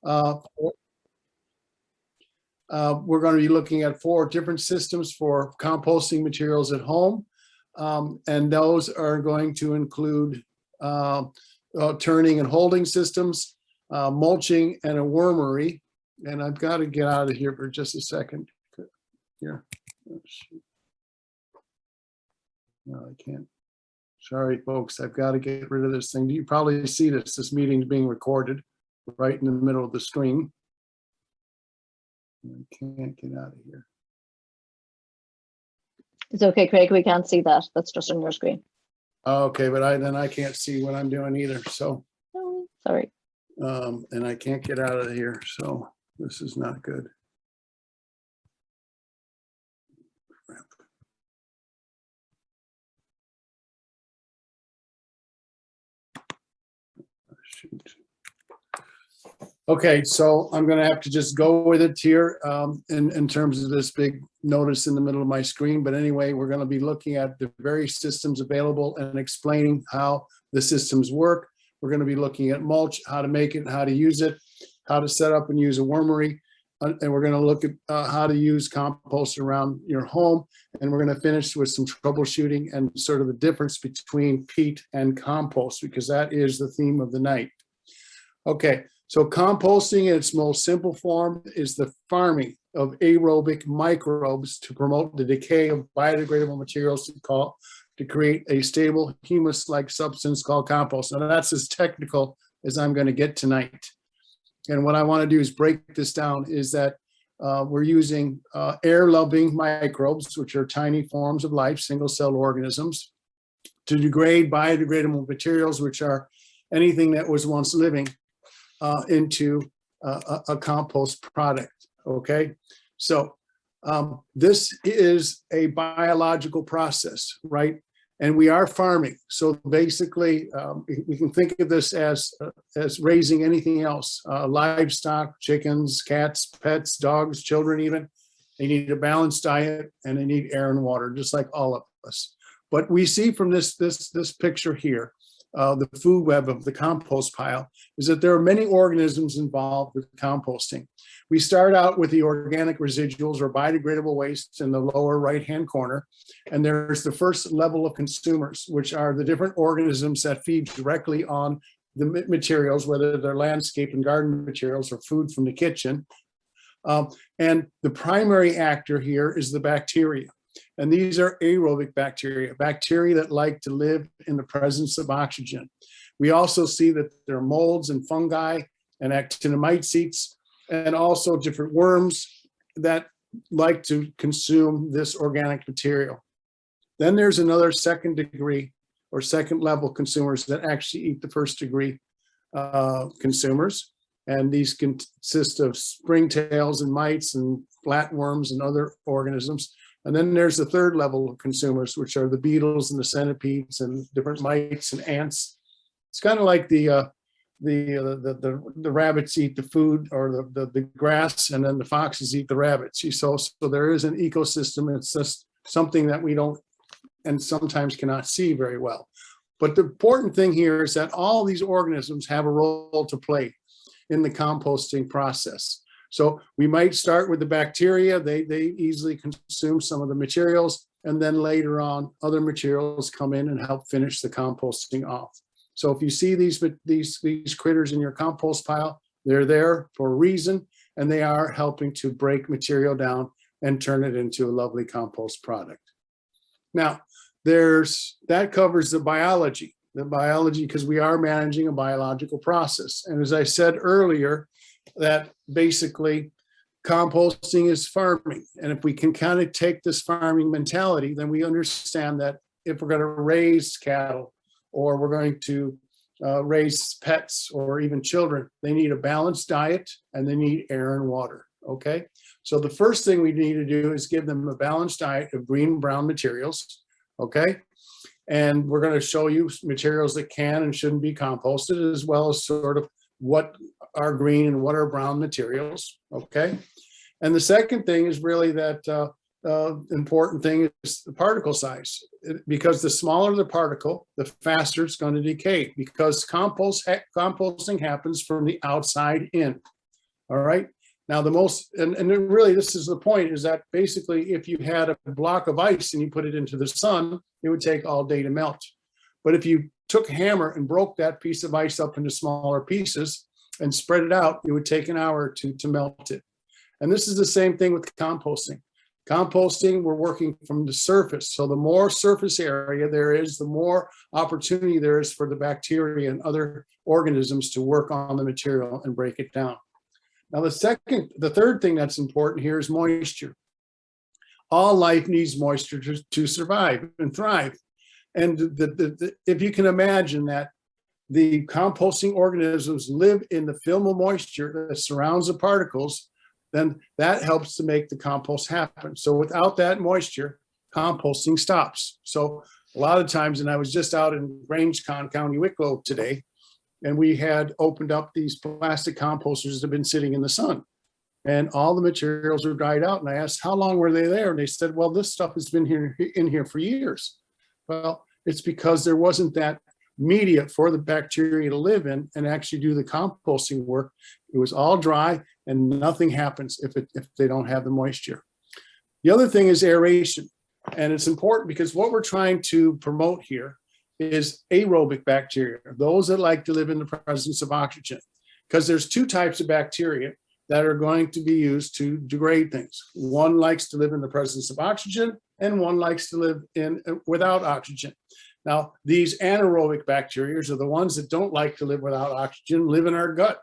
Uh, we're going to be looking at 4 different systems for composting materials at home. And those are going to include turning and holding systems, mulching, and a wormery. And I've got to get out of here for just a second. Here. No, I can't. Sorry, folks, I've got to get rid of this thing. You probably see this. This meeting is being recorded right in the middle of the screen. I can't get out of here. It's okay, Craig. We can't see that. That's just on your screen. Okay, but then I can't see what I'm doing either. So, oh, sorry. And I can't get out of here. So this is not good. Shoot. Okay, so I'm going to have to just go with it here in terms of this big notice in the middle of my screen. But anyway, we're going to be looking at the various systems available and explaining how the systems work. We're going to be looking at mulch, how to make it, how to use it, how to set up and use a wormery. And we're going to look at how to use compost around your home. And we're going to finish with some troubleshooting and sort of the difference between peat and compost, because that is the theme of the night. Okay, so composting in its most simple form is the farming of aerobic microbes to promote the decay of biodegradable materials to create a stable humus-like substance called compost. Now that's as technical as I'm going to get tonight. And what I want to do is break this down is that we're using air-loving microbes, which are tiny forms of life, single-cell organisms, to degrade biodegradable materials, which are anything that was once living, into a compost product. Okay, so this is a biological process, right? And we are farming. So basically, we can think of this as raising anything else, livestock, chickens, cats, pets, dogs, children even. They need a balanced diet and they need air and water, just like all of us. But we see from this picture here, the food web of the compost pile, is that there are many organisms involved with composting. We start out with the organic residuals or biodegradable wastes in the lower right-hand corner. And there's the first level of consumers, which are the different organisms that feed directly on the materials, whether they're landscape and garden materials or food from the kitchen. And the primary actor here is the bacteria. And these are aerobic bacteria that like to live in the presence of oxygen. We also see that there are molds and fungi and actinomycetes, and also different worms that like to consume this organic material. Then there's another second degree or second level consumers that actually eat the first degree consumers. And these consist of springtails and mites and flatworms and other organisms. And then there's the third level of consumers, which are the beetles and the centipedes and different mites and ants. It's kind of like the rabbits eat the food or the grass, and then the foxes eat the rabbits. So there is an ecosystem. It's just something that we don't and sometimes cannot see very well. But the important thing here is that all these organisms have a role to play in the composting process. So we might start with the bacteria. They easily consume some of the materials, and then later on, other materials come in and help finish the composting off. So if you see these critters in your compost pile, they're there for a reason, and they are helping to break material down and turn it into a lovely compost product. Now, that covers the biology, because we are managing a biological process. And as I said earlier, that basically composting is farming. And if we can kind of take this farming mentality, then we understand that if we're going to raise cattle, or we're going to raise pets or even children, they need a balanced diet and they need air and water, okay? So the first thing we need to do is give them a balanced diet of green and brown materials, okay? And we're gonna show you materials that can and shouldn't be composted, as well as sort of what are green and what are brown materials, okay? And the second thing is really that important thing is the particle size, because the smaller the particle, the faster it's going to decay, because composting happens from the outside in. All right. Now the most, and then really this is the point, is that basically if you had a block of ice and you put it into the sun, it would take all day to melt. But if you took a hammer and broke that piece of ice up into smaller pieces and spread it out, it would take an hour or two to melt it. And this is the same thing with composting. Composting, we're working from the surface. So the more surface area there is, the more opportunity there is for the bacteria and other organisms to work on the material and break it down. Now, the third thing that's important here is moisture. All life needs moisture to survive and thrive. And if you can imagine that the composting organisms live in the film of moisture that surrounds the particles, then that helps to make the compost happen. So without that moisture, composting stops. So a lot of times, and I was just out in Grangecon, County Wicklow today, and we had opened up these plastic composters that have been sitting in the sun. And all the materials were dried out. And I asked, how long were they there? And they said, well, this stuff has been in here for years. Well, it's because there wasn't that media for the bacteria to live in and actually do the composting work. It was all dry and nothing happens if they don't have the moisture. The other thing is aeration. And it's important because what we're trying to promote here is aerobic bacteria, those that like to live in the presence of oxygen. Because there's two types of bacteria that are going to be used to degrade things. One likes to live in the presence of oxygen, and one likes to live without oxygen. Now, these anaerobic bacteria are the ones that don't like to live without oxygen, live in our gut.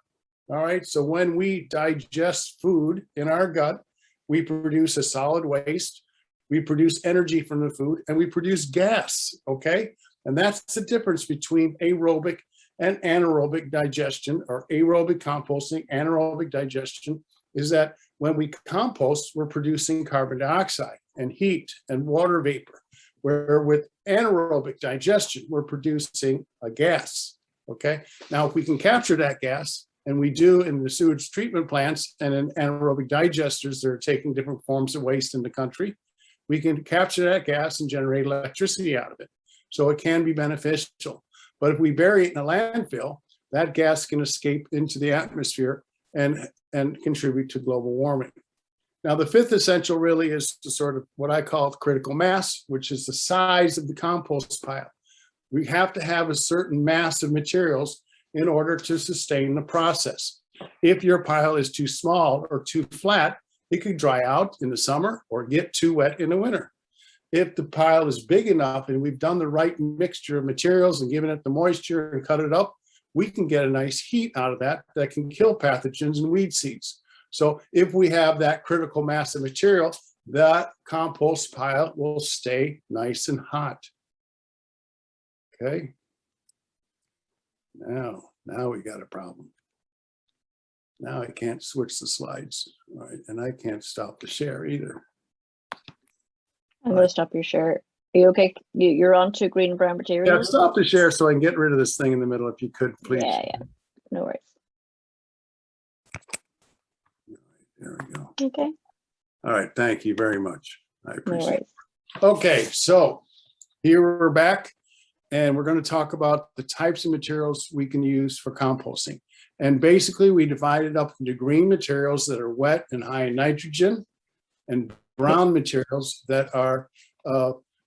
All right, so when we digest food in our gut, we produce a solid waste, we produce energy from the food, and we produce gas, okay? And that's the difference between aerobic and anaerobic digestion, or aerobic composting, anaerobic digestion, is that when we compost, we're producing carbon dioxide and heat and water vapor, where with anaerobic digestion, we're producing a gas, okay? Now, if we can capture that gas, and we do in the sewage treatment plants and in anaerobic digesters that are taking different forms of waste in the country, we can capture that gas and generate electricity out of it. So it can be beneficial. But if we bury it in a landfill, that gas can escape into the atmosphere and contribute to global warming. Now, the fifth essential really is to sort of what I call critical mass, which is the size of the compost pile. We have to have a certain mass of materials in order to sustain the process. If your pile is too small or too flat, it could dry out in the summer or get too wet in the winter. If the pile is big enough and we've done the right mixture of materials and given it the moisture and cut it up, we can get a nice heat out of that can kill pathogens and weed seeds. So if we have that critical mass of material, that compost pile will stay nice and hot. Okay. Now we got a problem. Now I can't switch the slides, all right, and I can't stop the share either. I'm going to stop your share. Are you okay? You're on to green and brown materials? Yeah, stop the share so I can get rid of this thing in the middle if you could, please. Yeah, no worries. There we go. Okay. All right, thank you very much. I No appreciate it. worries. Okay, so here we're back. And we're going to talk about the types of materials we can use for composting. And basically, we divide it up into green materials that are wet and high in nitrogen, and brown materials that are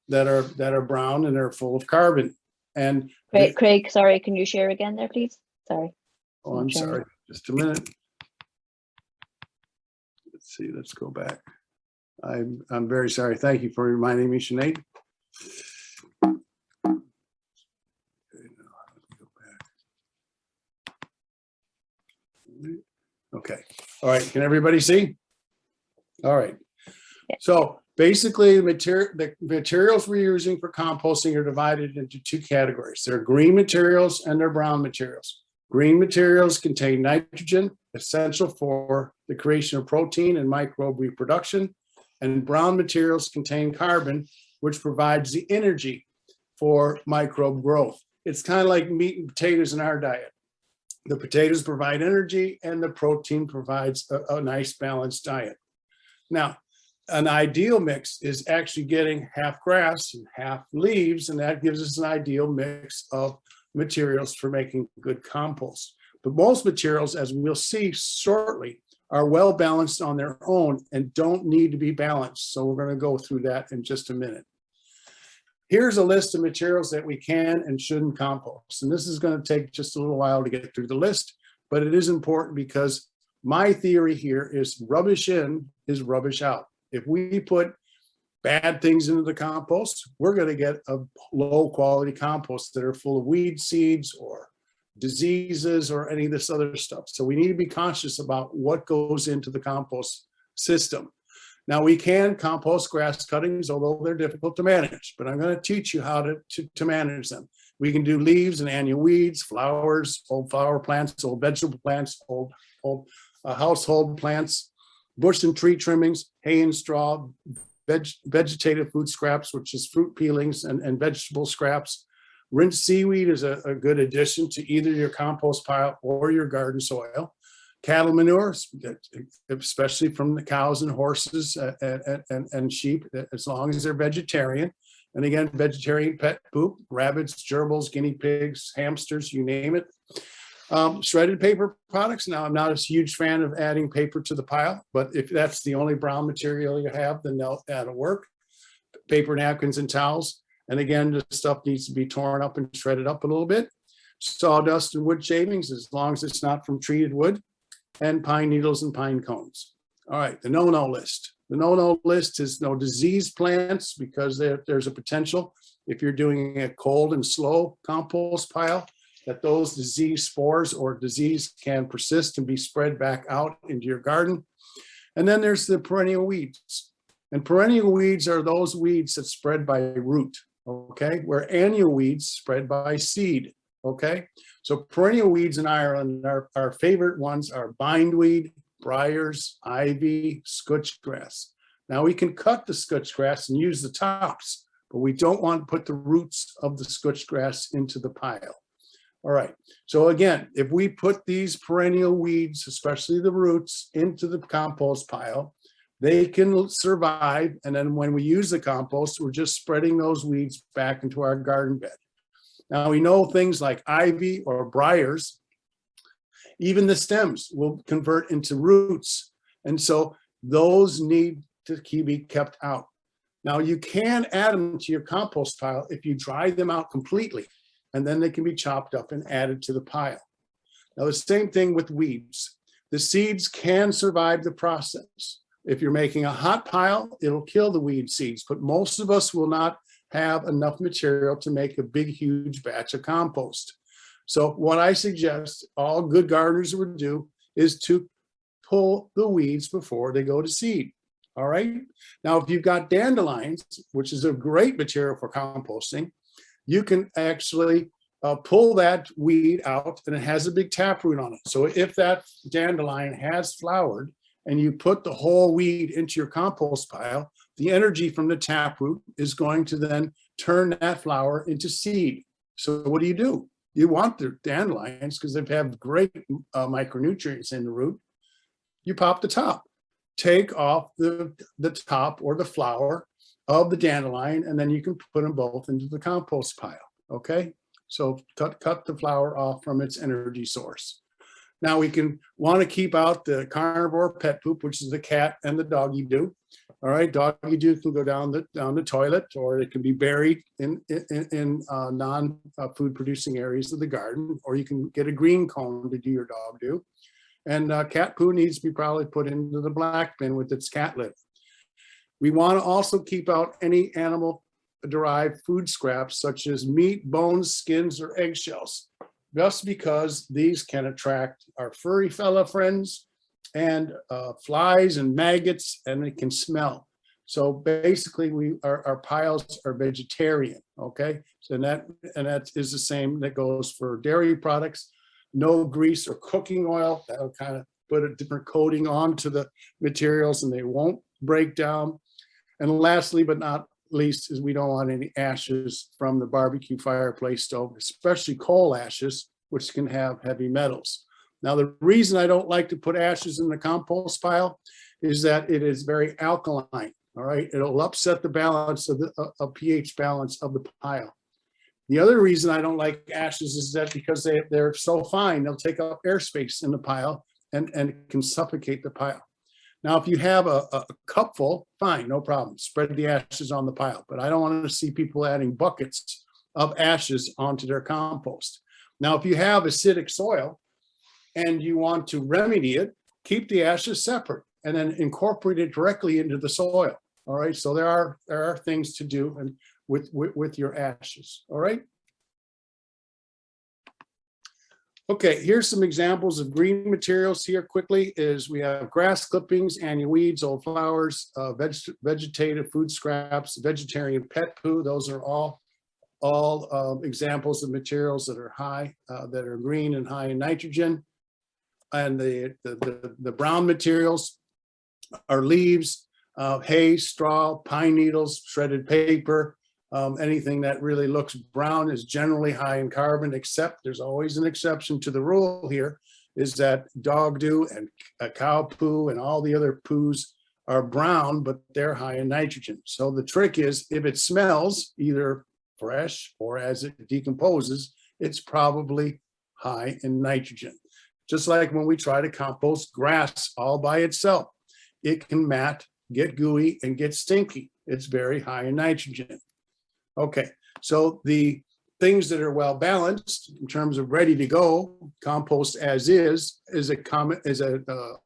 brown and are full of carbon. And Craig, sorry, can you share again there, please? Sorry. oh, I'm sorry. Just a minute. Let's see. Let's go back. I'm very sorry. Thank you for reminding me, Sinead. Okay. All right. Can everybody see? All right. Yeah. So basically, the materials we're using for composting are divided into two categories. There are green materials and there are brown materials. Green materials contain nitrogen, essential for the creation of protein and microbe reproduction. And brown materials contain carbon, which provides the energy for microbe growth. It's kind of like meat and potatoes in our diet. The potatoes provide energy and the protein provides a nice balanced diet. Now, an ideal mix is actually getting half grass and half leaves, and that gives us an ideal mix of materials for making good compost. But most materials, as we'll see shortly, are well balanced on their own and don't need to be balanced. So we're going to go through that in just a minute. Here's a list of materials that we can and shouldn't compost. And this is going to take just a little while to get through the list, but it is important because my theory here is rubbish in is rubbish out. If we put bad things into the compost, we're going to get a low quality compost that are full of weed seeds or diseases or any of this other stuff. So we need to be conscious about what goes into the compost system. Now we can compost grass cuttings, although they're difficult to manage, but I'm going to teach you how to manage them. We can do leaves and annual weeds, flowers, old flower plants, old vegetable plants, old household plants, bush and tree trimmings, hay and straw, vegetative food scraps, which is fruit peelings and vegetable scraps. Rinsed seaweed is a good addition to either your compost pile or your garden soil. Cattle manure, especially from the cows and horses and sheep, as long as they're vegetarian. And again, vegetarian pet poop, rabbits, gerbils, guinea pigs, hamsters, you name it. Shredded paper products. Now, I'm not a huge fan of adding paper to the pile, but if that's the only brown material you have, then that'll work. Paper napkins and towels. And again, the stuff needs to be torn up and shredded up a little bit. Sawdust and wood shavings, as long as it's not from treated wood. And pine needles and pine cones. All right, the no-no list. The no-no list is no disease plants because there's a potential, if you're doing a cold and slow compost pile, that those disease spores or disease can persist and be spread back out into your garden. And then there's the perennial weeds. And perennial weeds are those weeds that spread by root, okay? Where annual weeds spread by seed. Okay, so perennial weeds in Ireland, our favorite ones are bindweed, briars, ivy, scotch grass. Now we can cut the scotch grass and use the tops, but we don't want to put the roots of the scotch grass into the pile. All right, so again, if we put these perennial weeds, especially the roots, into the compost pile, they can survive. And then when we use the compost, we're just spreading those weeds back into our garden bed. Now we know things like ivy or briars, even the stems will convert into roots. And so those need to be kept out. Now you can add them to your compost pile if you dry them out completely, and then they can be chopped up and added to the pile. Now the same thing with weeds. The seeds can survive the process. If you're making a hot pile, it'll kill the weed seeds, but most of us will not have enough material to make a big, huge batch of compost. So what I suggest all good gardeners would do is to pull the weeds before they go to seed. All right. Now, if you've got dandelions, which is a great material for composting, you can actually pull that weed out and it has a big taproot on it. So if that dandelion has flowered and you put the whole weed into your compost pile, the energy from the taproot is going to then turn that flower into seed. So what do? You want the dandelions because they have great micronutrients in the root. You pop the top, take off the top or the flower of the dandelion, and then you can put them both into the compost pile, okay? So cut the flower off from its energy source. Now we can want to keep out the carnivore pet poop, which is the cat and the doggy do. All right, doggy do can go down the toilet, or it can be buried in non-food producing areas of the garden, or you can get a green cone to do your dog do. And cat poo needs to be probably put into the black bin with its cat litter. We want to also keep out any animal-derived food scraps such as meat, bones, skins, or eggshells, just because these can attract our furry fella friends and flies and maggots, and they can smell. So basically, our piles are vegetarian. Okay, so that is the same that goes for dairy products. No grease or cooking oil. That'll kind of put a different coating onto the materials, and they won't break down. And lastly, but not least, is we don't want any ashes from the barbecue fireplace stove, especially coal ashes, which can have heavy metals. Now, the reason I don't like to put ashes in the compost pile is that it is very alkaline. All right, it'll upset the balance of the pH balance of the pile. The other reason I don't like ashes is that because they're so fine, they'll take up airspace in the pile and can suffocate the pile. Now, if you have a cupful, fine, no problem. Spread the ashes on the pile. But I don't want to see people adding buckets of ashes onto their compost. Now, if you have acidic soil and you want to remedy it, keep the ashes separate and then incorporate it directly into the soil. All right. So there are things to do and with your ashes. All right. Okay, here's some examples of green materials here quickly is we have grass clippings, annual weeds, old flowers, vegetative food scraps, vegetarian pet poo. Those are all examples of materials that are high, that are green and high in nitrogen. And the brown materials are leaves, hay, straw, pine needles, shredded paper. Anything that really looks brown is generally high in carbon, except there's always an exception to the rule here, is that dog doo and cow poo and all the other poos are brown, but they're high in nitrogen. So the trick is if it smells either fresh or as it decomposes, it's probably high in nitrogen. Just like when we try to compost grass all by itself, it can mat, get gooey, and get stinky. It's very high in nitrogen. Okay, so the things that are well balanced in terms of ready to go, compost as is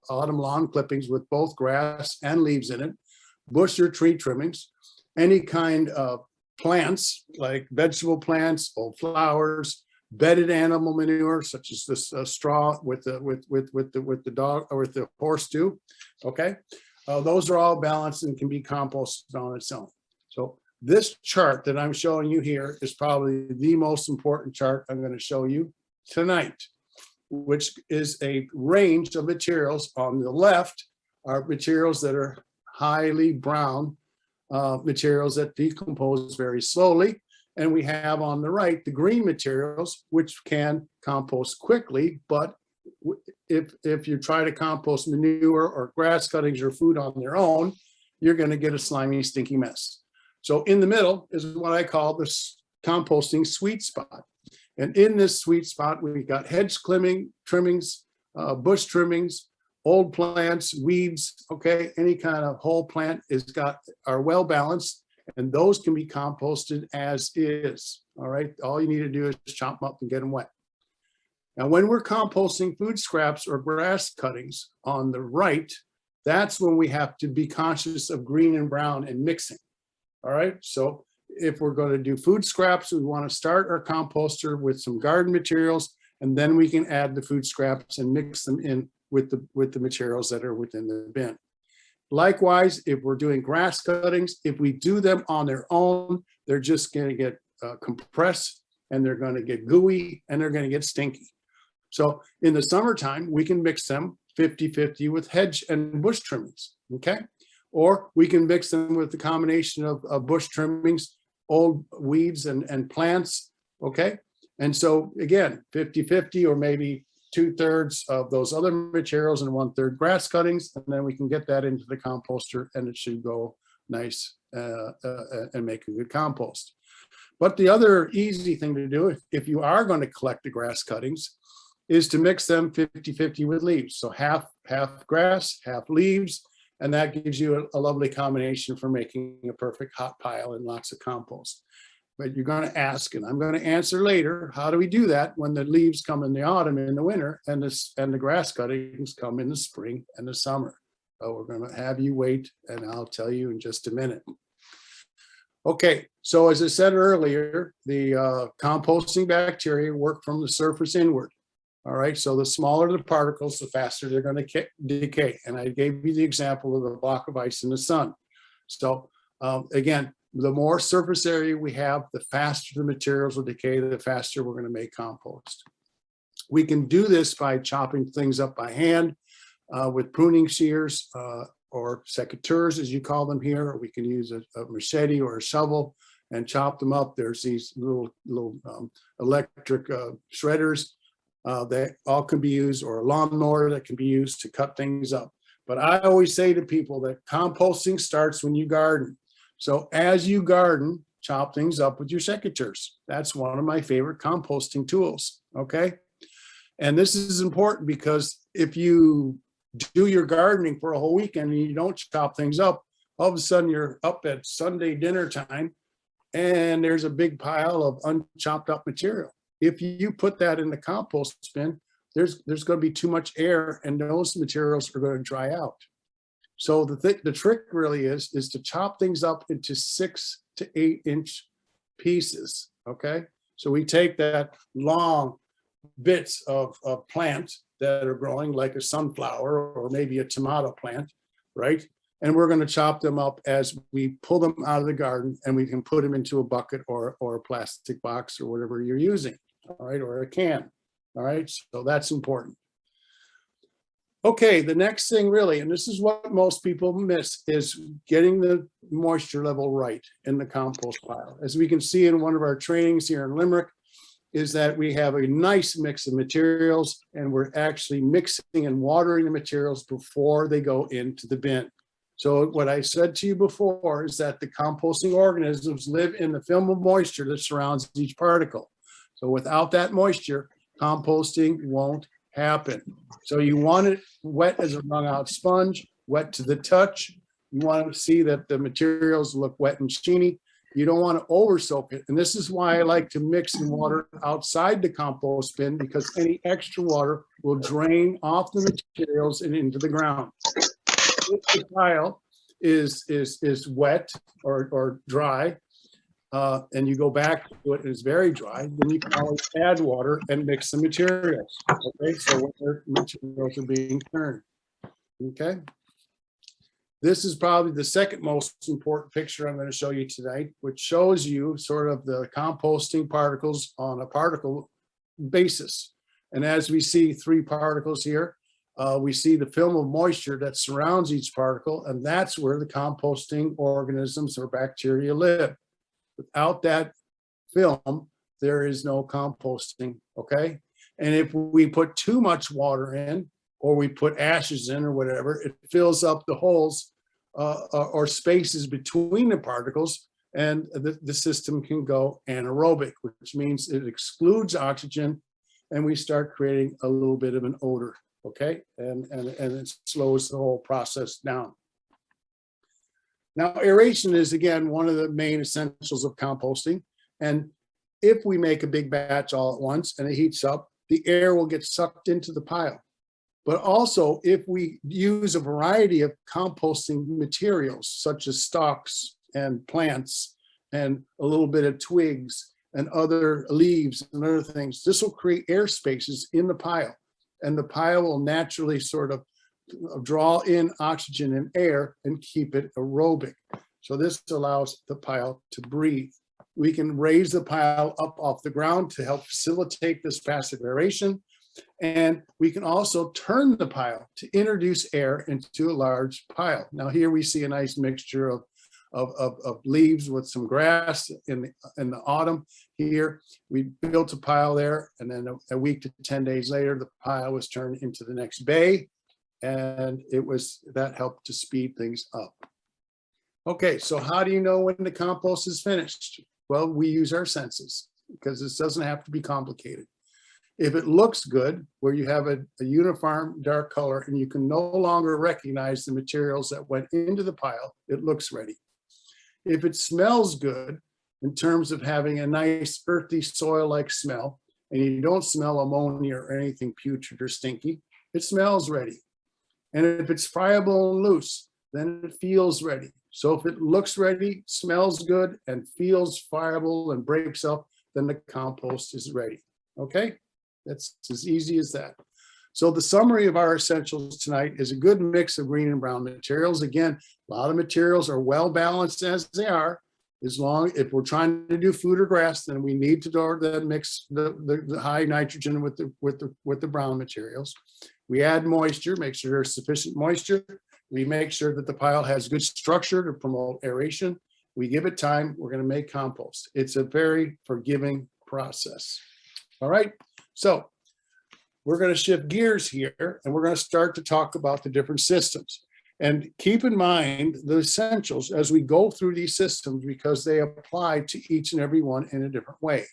autumn lawn clippings with both grass and leaves in it, bush or tree trimmings, any kind of plants like vegetable plants, old flowers, bedded animal manure such as this straw with the dog or with the horse too. Okay, those are all balanced and can be composted on its own. So this chart that I'm showing you here is probably the most important chart I'm going to show you tonight, which is a range of materials. On the left are materials that are highly brown, materials that decompose very slowly. And we have on the right the green materials, which can compost quickly. But if you try to compost manure or grass cuttings or food on their own, you're going to get a slimy, stinky mess. So in the middle is what I call this composting sweet spot. And in this sweet spot, we've got hedge trimmings, bush trimmings, old plants, weeds, okay, any kind of whole plant are well balanced, and those can be composted as is. All right, all you need to do is chop them up and get them wet. Now, when we're composting food scraps or grass cuttings on the right, that's when we have to be conscious of green and brown and mixing. All right, so if we're going to do food scraps, we want to start our composter with some garden materials, and then we can add the food scraps and mix them in with the materials that are within the bin. Likewise, if we're doing grass cuttings, if we do them on their own, they're just going to get compressed, and they're going to get gooey, and they're going to get stinky. So in the summertime, we can mix them 50-50 with hedge and bush trimmings, okay? Or we can mix them with the combination of bush trimmings, old weeds and plants, okay? And so again, 50-50 or maybe 2/3 of those other materials and 1/3 grass cuttings, and then we can get that into the composter and it should go nice and make a good compost. But the other easy thing to do, if you are going to collect the grass cuttings, is to mix them 50-50 with leaves. So half grass, half leaves, and that gives you a lovely combination for making a perfect hot pile and lots of compost. But you're going to ask, and I'm going to answer later, how do we do that when the leaves come in the autumn and in the winter, and the grass cuttings come in the spring and the summer? So we're going to have you wait, and I'll tell you in just a minute. Okay, so as I said earlier, the composting bacteria work from the surface inward. All right, so the smaller the particles, the faster they're going to decay. And I gave you the example of a block of ice in the sun. So again, the more surface area we have, the faster the materials will decay, the faster we're going to make compost. We can do this by chopping things up by hand with pruning shears or secateurs, as you call them here. Or we can use a machete or a shovel and chop them up. There's these little electric shredders. That all can be used, or a lawnmower that can be used to cut things up. But I always say to people that composting starts when you garden. So as you garden, chop things up with your secateurs. That's one of my favorite composting tools, okay? And this is important because if you do your gardening for a whole weekend and you don't chop things up, all of a sudden you're up at Sunday dinner time and there's a big pile of unchopped up material. If you put that in the compost bin, there's going to be too much air and those materials are going to dry out. So the trick really is to chop things up into 6 to 8 inch pieces, okay? So we take that long bits of plant that are growing like a sunflower or maybe a tomato plant, right? And we're going to chop them up as we pull them out of the garden, and we can put them into a bucket or a plastic box or whatever you're using, all right, or a can, all right? So that's important. Okay, the next thing really, and this is what most people miss, is getting the moisture level right in the compost pile. As we can see in one of our trainings here in Limerick, is that we have a nice mix of materials and we're actually mixing and watering the materials before they go into the bin. So what I said to you before is that the composting organisms live in the film of moisture that surrounds each particle. So without that moisture, composting won't happen. So you want it wet as a wrung out sponge, wet to the touch. You want to see that the materials look wet and sheeny. You don't want to over soak it. And this is why I like to mix and water outside the compost bin, because any extra water will drain off the materials and into the ground. If the pile is wet or dry, and you go back to it and it's very dry, then you can always add water and mix the materials. Okay, so when the materials are being turned. Okay. This is probably the second most important picture I'm going to show you tonight, which shows you sort of the composting particles on a particle basis. And as we see 3 particles here, we see the film of moisture that surrounds each particle, and that's where the composting organisms or bacteria live. Without that film, there is no composting, okay? And if we put too much water in, or we put ashes in or whatever, it fills up the holes or spaces between the particles, and the system can go anaerobic, which means it excludes oxygen, and we start creating a little bit of an odor, okay? And it slows the whole process down. Now, aeration is, again, one of the main essentials of composting. And if we make a big batch all at once and it heats up, the air will get sucked into the pile. But also, if we use a variety of composting materials, such as stalks and plants and a little bit of twigs and other leaves and other things, this will create air spaces in the pile. And the pile will naturally sort of draw in oxygen and air and keep it aerobic. So this allows the pile to breathe. We can raise the pile up off the ground to help facilitate this passive aeration. And we can also turn the pile to introduce air into a large pile. Now here we see a nice mixture of leaves with some grass in the autumn. Here we built a pile there, and then a week to 10 days later, the pile was turned into the next bay, and that helped to speed things up. Okay, so how do you know when the compost is finished? Well, we use our senses, because this doesn't have to be complicated. If it looks good, where you have a uniform dark color and you can no longer recognize the materials that went into the pile, it looks ready. If it smells good, in terms of having a nice earthy soil-like smell, and you don't smell ammonia or anything putrid or stinky, it smells ready. And if it's friable and loose, then it feels ready. So if it looks ready, smells good, and feels friable and breaks up, then the compost is ready. Okay? That's as easy as that. So the summary of our essentials tonight is a good mix of green and brown materials. Again, a lot of materials are well balanced as they are. If we're trying to do food or grass, then we need to mix the high nitrogen with the brown materials. We add moisture, make sure there's sufficient moisture. We make sure that the pile has good structure to promote aeration. We give it time. We're going to make compost. It's a very forgiving process. All right. So we're going to shift gears here, and we're going to start to talk about the different systems. And keep in mind the essentials as we go through these systems, because they apply to each and every one in a different way.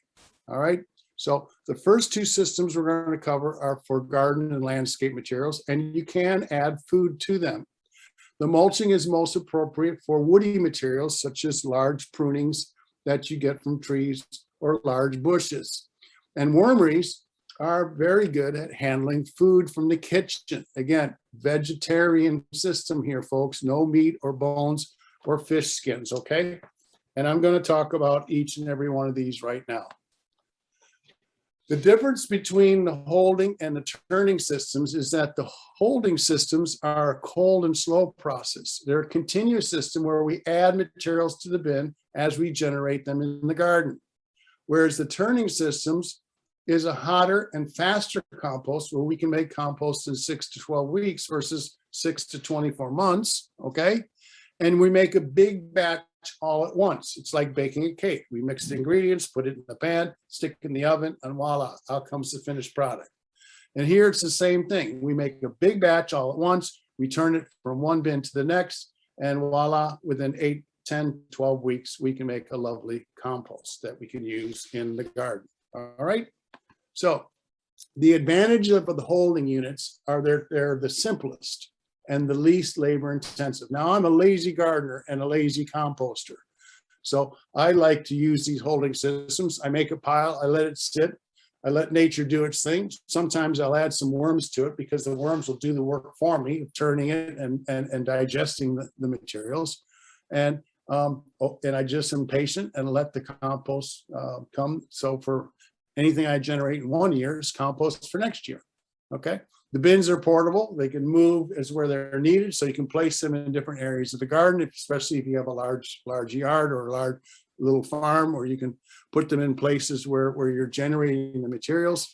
All right. So the first two systems we're going to cover are for garden and landscape materials, and you can add food to them. The mulching is most appropriate for woody materials, such as large prunings that you get from trees or large bushes. And wormeries are very good at handling food from the kitchen. Again, vegetarian system here, folks. No meat or bones or fish skins, okay? And I'm going to talk about each and every one of these right now. The difference between the holding and the turning systems is that the holding systems are a cold and slow process. They're a continuous system where we add materials to the bin as we generate them in the garden. Whereas the turning systems is a hotter and faster compost where we can make compost in 6 to 12 weeks versus 6 to 24 months, okay? And we make a big batch all at once. It's like baking a cake. We mix the ingredients, put it in the pan, stick it in the oven, and voila, out comes the finished product. And here it's the same thing. We make a big batch all at once, we turn it from one bin to the next, and voila, within 8, 10, 12 weeks, we can make a lovely compost that we can use in the garden. All right. So the advantage of the holding units are they're the simplest and the least labor intensive. Now, I'm a lazy gardener and a lazy composter. So I like to use these holding systems. I make a pile, I let it sit, I let nature do its thing. Sometimes I'll add some worms to it because the worms will do the work for me, turning it and digesting the materials. And I just am patient and let the compost come. So for anything I generate in 1 year is compost for next year, okay? The bins are portable. They can move as where they're needed, so you can place them in different areas of the garden, especially if you have a large yard or a large little farm, or you can put them in places where you're generating the materials.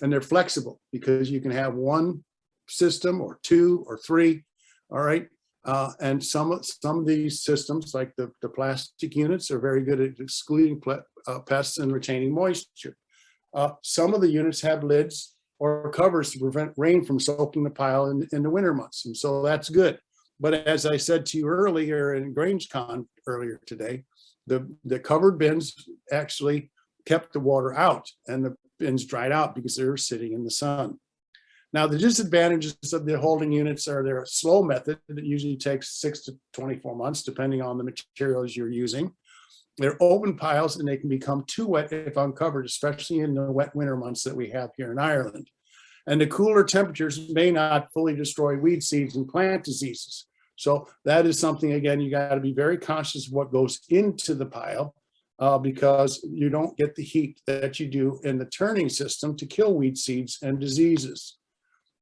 And they're flexible because you can have one system or two or three, all right? And some of these systems, like the plastic units, are very good at excluding pests and retaining moisture. Some of the units have lids or covers to prevent rain from soaking the pile in the winter months. And so that's good. But as I said to you earlier in GrangeCon earlier today, the covered bins actually kept the water out and the bins dried out because they were sitting in the sun. Now, the disadvantages of the holding units are they're a slow method that usually takes 6 to 24 months, depending on the materials you're using. They're open piles and they can become too wet if uncovered, especially in the wet winter months that we have here in Ireland. And the cooler temperatures may not fully destroy weed seeds and plant diseases. So that is something, again, you got to be very conscious of what goes into the pile because you don't get the heat that you do in the turning system to kill weed seeds and diseases.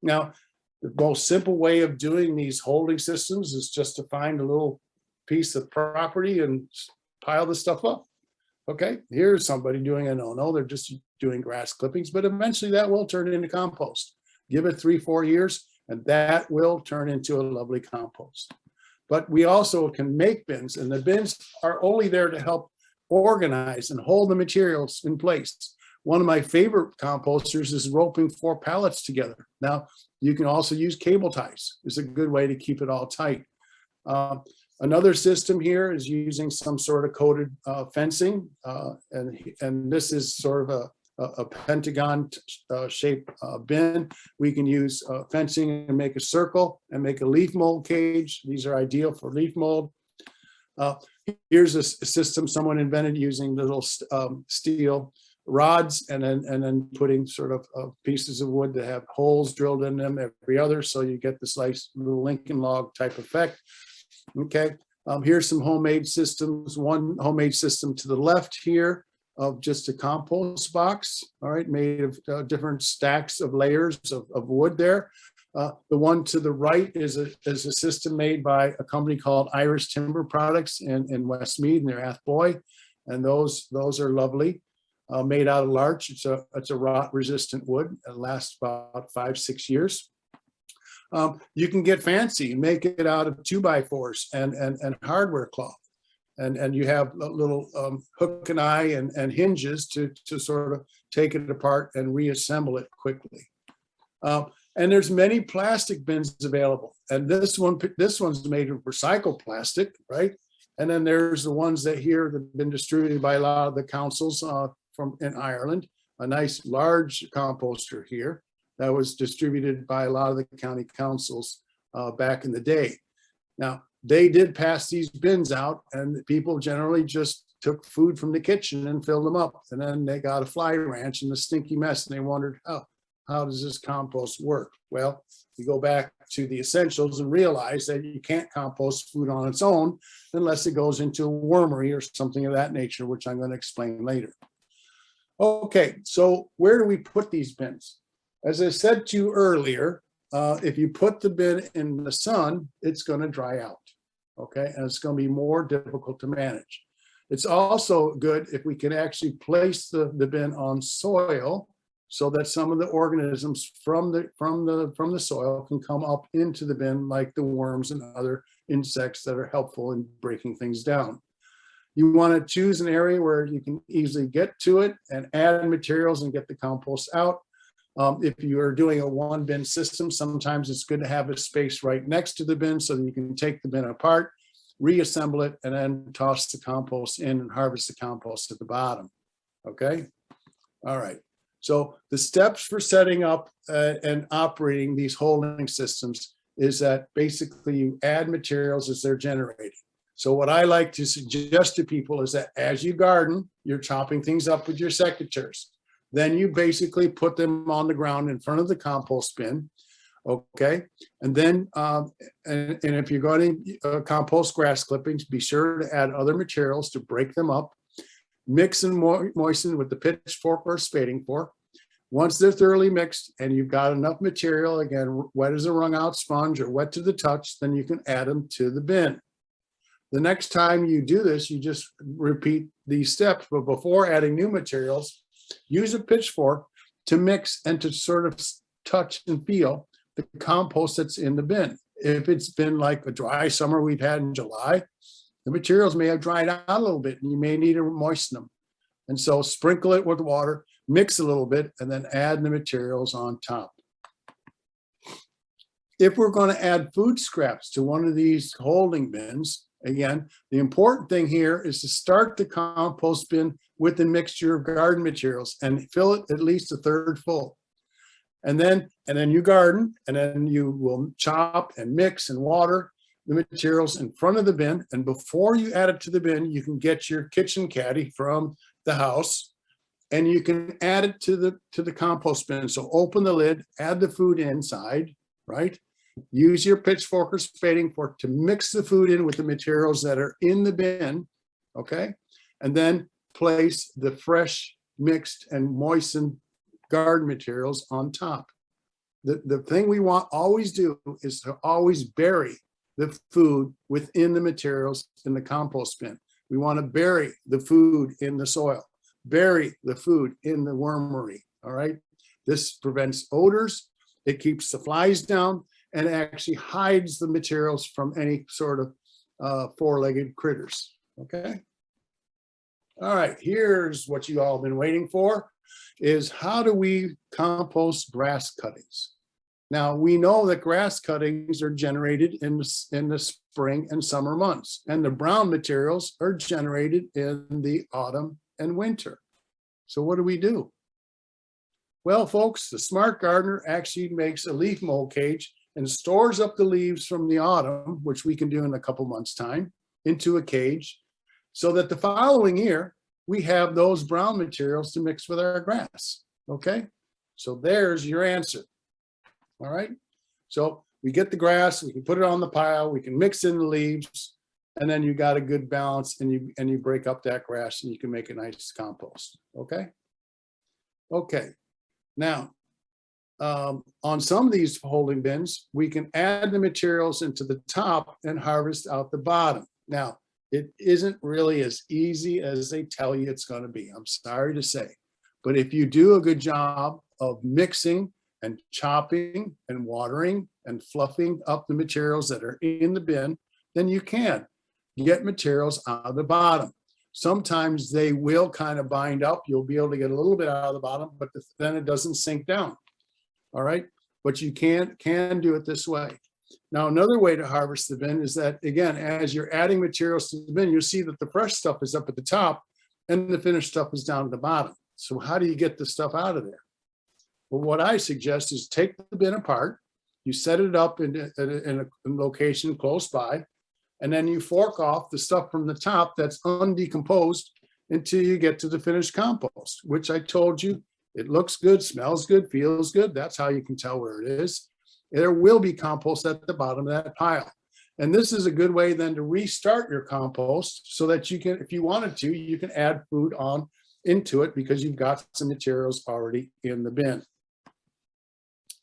Now, the most simple way of doing these holding systems is just to find a little piece of property and pile the stuff up. Okay, here's somebody doing a no-no. They're just doing grass clippings, but eventually that will turn into compost. Give it 3-4 years, and that will turn into a lovely compost. But we also can make bins, and the bins are only there to help organize and hold the materials in place. One of my favorite composters is roping 4 pallets together. Now, you can also use cable ties. It's a good way to keep it all tight. Another system here is using some sort of coated fencing, and this is sort of a pentagon shaped bin. We can use fencing and make a circle and make a leaf mold cage. These are ideal for leaf mold. Here's a system someone invented using little steel rods and then putting sort of pieces of wood that have holes drilled in them every other, so you get this nice little Lincoln log type effect. Okay, here's some homemade systems. One homemade system to the left here of just a compost box, all right, made of different stacks of layers of wood there. The one to the right is a system made by a company called Irish Timber Products in Westmead, and they're Athboy, and those are lovely. Made out of larch. It's a rot resistant wood. It lasts about 5-6 years. You can get fancy and make it out of 2x4s and hardware cloth. And you have a little hook and eye and hinges to sort of take it apart and reassemble it quickly. And there's many plastic bins available. And this one's made of recycled plastic, right? And then there's the ones that here that have been distributed by a lot of the councils from in Ireland. A nice large composter here that was distributed by a lot of the county councils back in the day. Now, they did pass these bins out, and people generally just took food from the kitchen and filled them up. And then they got a fly ranch and a stinky mess, and they wondered, how does this compost work? Well, you go back to the essentials and realize that you can't compost food on its own unless it goes into a wormery or something of that nature, which I'm going to explain later. Okay, so where do we put these bins? As I said to you earlier, if you put the bin in the sun, it's going to dry out, okay? And it's going to be more difficult to manage. It's also good if we can actually place the bin on soil so that some of the organisms from the soil can come up into the bin, like the worms and other insects that are helpful in breaking things down. You want to choose an area where you can easily get to it and add materials and get the compost out. If you are doing a one bin system, sometimes it's good to have a space right next to the bin so that you can take the bin apart, reassemble it, and then toss the compost in and harvest the compost at the bottom. Okay. All right. So the steps for setting up and operating these holding systems is that basically you add materials as they're generated. So what I like to suggest to people is that as you garden, you're chopping things up with your secateurs. Then you basically put them on the ground in front of the compost bin. Okay. And then, and if you're going to compost grass clippings, be sure to add other materials to break them up. Mix and moisten with the pitchfork or spading fork. Once they're thoroughly mixed and you've got enough material, again, wet as a wrung out sponge or wet to the touch, then you can add them to the bin. The next time you do this, you just repeat these steps, but before adding new materials, use a pitchfork to mix and to sort of touch and feel the compost that's in the bin. If it's been like a dry summer we've had in July, the materials may have dried out a little bit and you may need to moisten them. And so sprinkle it with water, mix a little bit, and then add the materials on top. If we're going to add food scraps to one of these holding bins, again, the important thing here is to start the compost bin with a mixture of garden materials and fill it at least a third full. And then you garden, and then you will chop and mix and water the materials in front of the bin. And before you add it to the bin, you can get your kitchen caddy from the house and you can add it to the compost bin. So open the lid, add the food inside, right? Use your pitchfork or spading fork to mix the food in with the materials that are in the bin, okay? And then place the fresh, mixed, and moistened garden materials on top. The thing we want always do is to always bury the food within the materials in the compost bin. We want to bury the food in the soil, bury the food in the wormery, all right? This prevents odors, it keeps the flies down, and actually hides the materials from any sort of four-legged critters, okay? All right, here's what you all have been waiting for, is how do we compost grass cuttings? Now, we know that grass cuttings are generated in the spring and summer months, and the brown materials are generated in the autumn and winter. So what do? Well, folks, the smart gardener actually makes a leaf mold cage and stores up the leaves from the autumn, which we can do in a couple months' time, into a cage, so that the following year, we have those brown materials to mix with our grass, okay? So there's your answer, all right? So we get the grass, we can put it on the pile, we can mix in the leaves, and then you got a good balance, and you break up that grass and you can make a nice compost, okay? Okay, now, on some of these holding bins, we can add the materials into the top and harvest out the bottom. Now, it isn't really as easy as they tell you it's going to be. I'm sorry to say, but if you do a good job of mixing and chopping and watering and fluffing up the materials that are in the bin, then you can get materials out of the bottom. Sometimes they will kind of bind up. You'll be able to get a little bit out of the bottom, but then it doesn't sink down. All right. but you can do it this way. Now, another way to harvest the bin is that, again, as you're adding materials to the bin, you'll see that the fresh stuff is up at the top and the finished stuff is down at the bottom. So how do you get the stuff out of there? Well, what I suggest is take the bin apart, you set it up in a location close by, and then you fork off the stuff from the top that's undecomposed until you get to the finished compost, which I told you, it looks good, smells good, feels good. That's how you can tell where it is. There will be compost at the bottom of that pile. And this is a good way then to restart your compost so that you can, if you wanted to, you can add food on into it because you've got some materials already in the bin.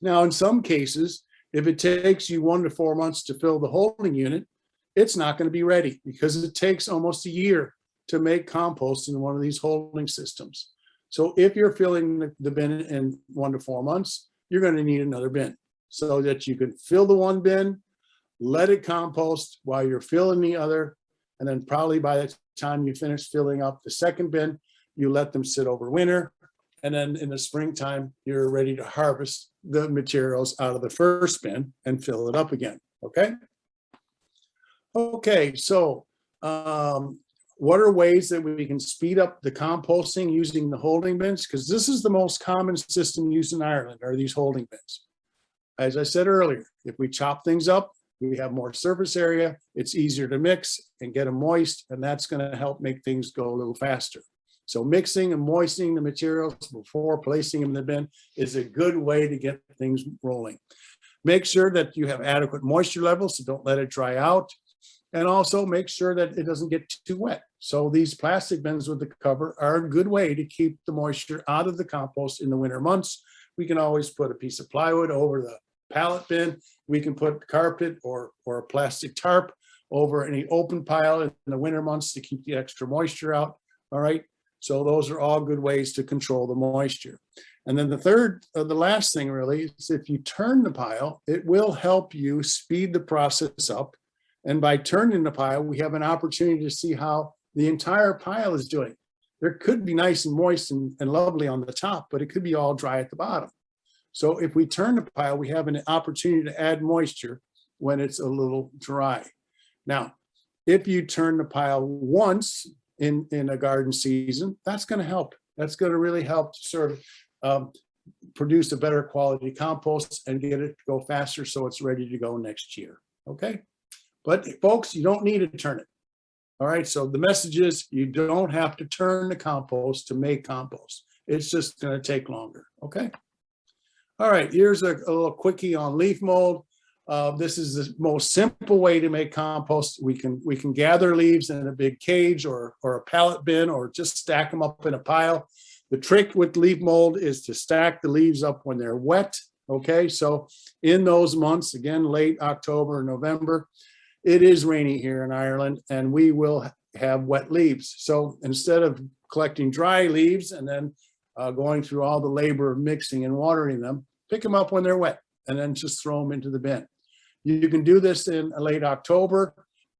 Now, in some cases, if it takes you 1 to 4 months to fill the holding unit, it's not going to be ready because it takes almost a year to make compost in one of these holding systems. So if you're filling the bin in 1 to 4 months, you're going to need another bin so that you can fill the one bin, let it compost while you're filling the other, and then probably by the time you finish filling up the second bin, you let them sit over winter, and then in the springtime, you're ready to harvest the materials out of the first bin and fill it up again, okay? Okay, so what are ways that we can speed up the composting using the holding bins? Because this is the most common system used in Ireland, are these holding bins. As I said earlier, if we chop things up, we have more surface area, it's easier to mix and get them moist, and that's going to help make things go a little faster. So mixing and moistening the materials before placing them in the bin is a good way to get things rolling. Make sure that you have adequate moisture levels, so don't let it dry out. And also make sure that it doesn't get too wet. So these plastic bins with the cover are a good way to keep the moisture out of the compost in the winter months. We can always put a piece of plywood over the pallet bin. We can put carpet or a plastic tarp over any open pile in the winter months to keep the extra moisture out. All right. So those are all good ways to control the moisture. And then the last thing really is if you turn the pile, it will help you speed the process up. And by turning the pile, we have an opportunity to see how the entire pile is doing. There could be nice and moist and lovely on the top, but it could be all dry at the bottom. So if we turn the pile, we have an opportunity to add moisture when it's a little dry. Now, if you turn the pile once in a garden season, that's going to help. That's going to really help to sort of produce a better quality compost and get it to go faster so it's ready to go next year. Okay? But folks, you don't need to turn it. All right, so the message is you don't have to turn the compost to make compost. It's just going to take longer, okay? All right, here's a little quickie on leaf mold. This is the most simple way to make compost. We can gather leaves in a big cage or a pallet bin or just stack them up in a pile. The trick with leaf mold is to stack the leaves up when they're wet, okay? So in those months, again, late October, November, it is rainy here in Ireland and we will have wet leaves. So instead of collecting dry leaves and then going through all the labor of mixing and watering them, pick them up when they're wet and then just throw them into the bin. You can do this in late October,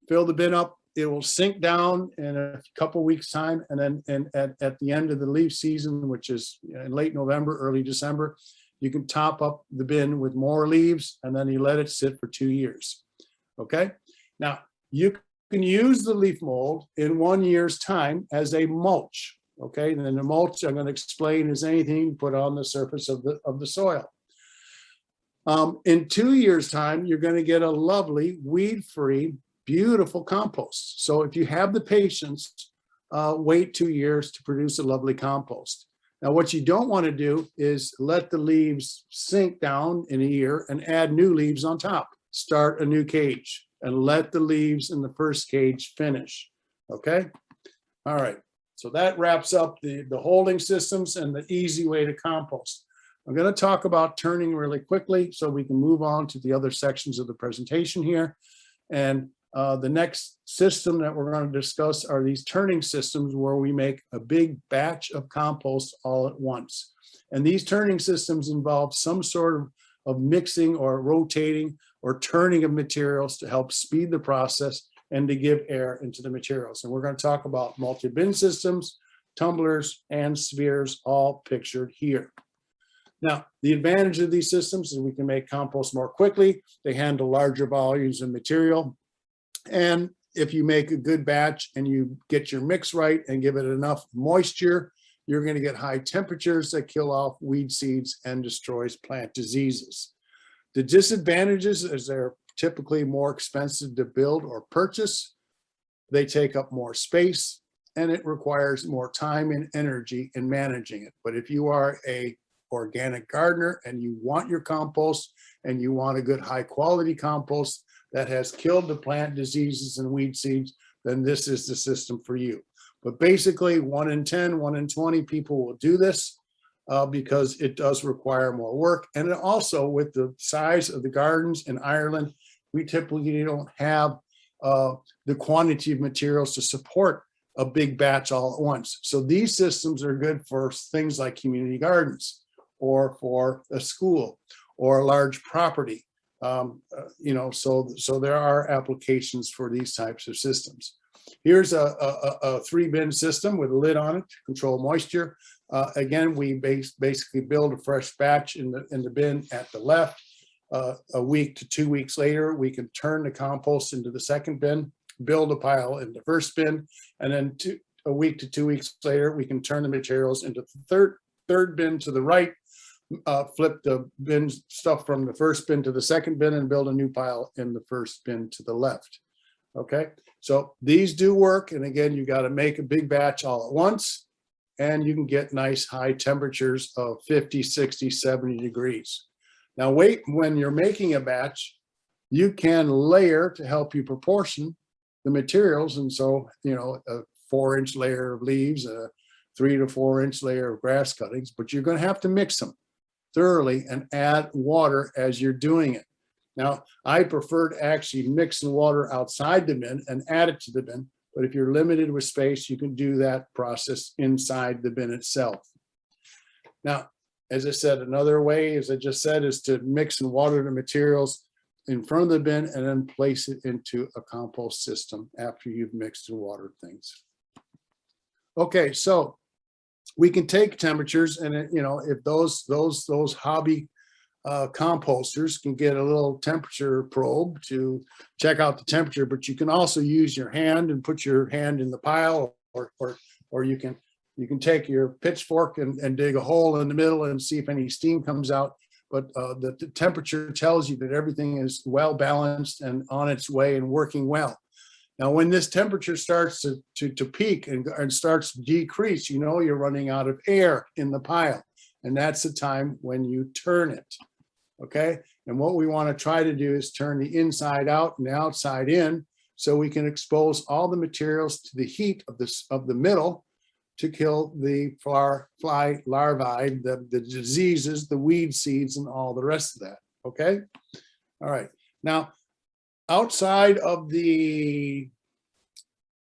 fill the bin up. It will sink down in a couple weeks time. And then at the end of the leaf season, which is in late November, early December, you can top up the bin with more leaves and then you let it sit for 2 years. Okay. Now, you can use the leaf mold in 1 year's time as a mulch, okay? And then the mulch I'm going to explain is anything you put on the surface of the soil. In 2 years' time, you're going to get a lovely, weed-free, beautiful compost. So if you have the patience, wait 2 years to produce a lovely compost. Now, what you don't want to do is let the leaves sink down in a year and add new leaves on top. Start a new cage and let the leaves in the first cage finish, okay? All right, so that wraps up the holding systems and the easy way to compost. I'm gonna talk about turning really quickly so we can move on to the other sections of the presentation here. And the next system that we're gonna discuss are these turning systems where we make a big batch of compost all at once. And these turning systems involve some sort of mixing or rotating or turning of materials to help speed the process and to give air into the materials. And we're going to talk about multi-bin systems, tumblers, and spheres, all pictured here. Now, the advantage of these systems is we can make compost more quickly. They handle larger volumes of material. And if you make a good batch and you get your mix right and give it enough moisture, you're going to get high temperatures that kill off weed seeds and destroys plant diseases. The disadvantages is they're typically more expensive to build or purchase. They take up more space and it requires more time and energy in managing it. But if you are a organic gardener and you want your compost and you want a good high quality compost that has killed the plant diseases and weed seeds, then this is the system for you. But basically 1 in 10, 1 in 20 people will do this because it does require more work. And it also, with the size of the gardens in Ireland, we typically don't have the quantity of materials to support a big batch all at once. So these systems are good for things like community gardens or for a school or a large property. You know, so there are applications for these types of systems. Here's a 3-bin system with a lid on it to control moisture. Again, we basically build a fresh batch in the bin at the left. A week to 2 weeks later, we can turn the compost into the second bin, build a pile in the first bin, and then a week to 2 weeks later, we can turn the materials into the third bin to the right, flip the bin stuff from the first bin to the second bin and build a new pile in the first bin to the left. Okay, so these do work. And again, you got to make a big batch all at once and you can get nice high temperatures of 50, 60, 70 degrees. Now wait, when you're making a batch, you can layer to help you proportion the materials. And so, you know, a 4-inch layer of leaves, a 3 to 4-inch layer of grass cuttings, but you're going to have to mix them thoroughly and add water as you're doing it. Now, I prefer to actually mix the water outside the bin and add it to the bin, but if you're limited with space, you can do that process inside the bin itself. Now, as I said, another way, as I just said, is to mix and water the materials in front of the bin and then place it into a compost system after you've mixed and watered things. Okay, so we can take temperatures, and you know, if those hobby composters can get a little temperature probe to check out the temperature, but you can also use your hand and put your hand in the pile, or you can take your pitchfork and dig a hole in the middle and see if any steam comes out. But the temperature tells you that everything is well balanced and on its way and working well. Now, when this temperature starts to peak and starts to decrease, you know you're running out of air in the pile. And that's the time when you turn it, okay? And what we want to try to do is turn the inside out and the outside in so we can expose all the materials to the heat of the middle to kill the fly larvae, the diseases, the weed seeds, and all the rest of that, okay? All right. Now, outside of the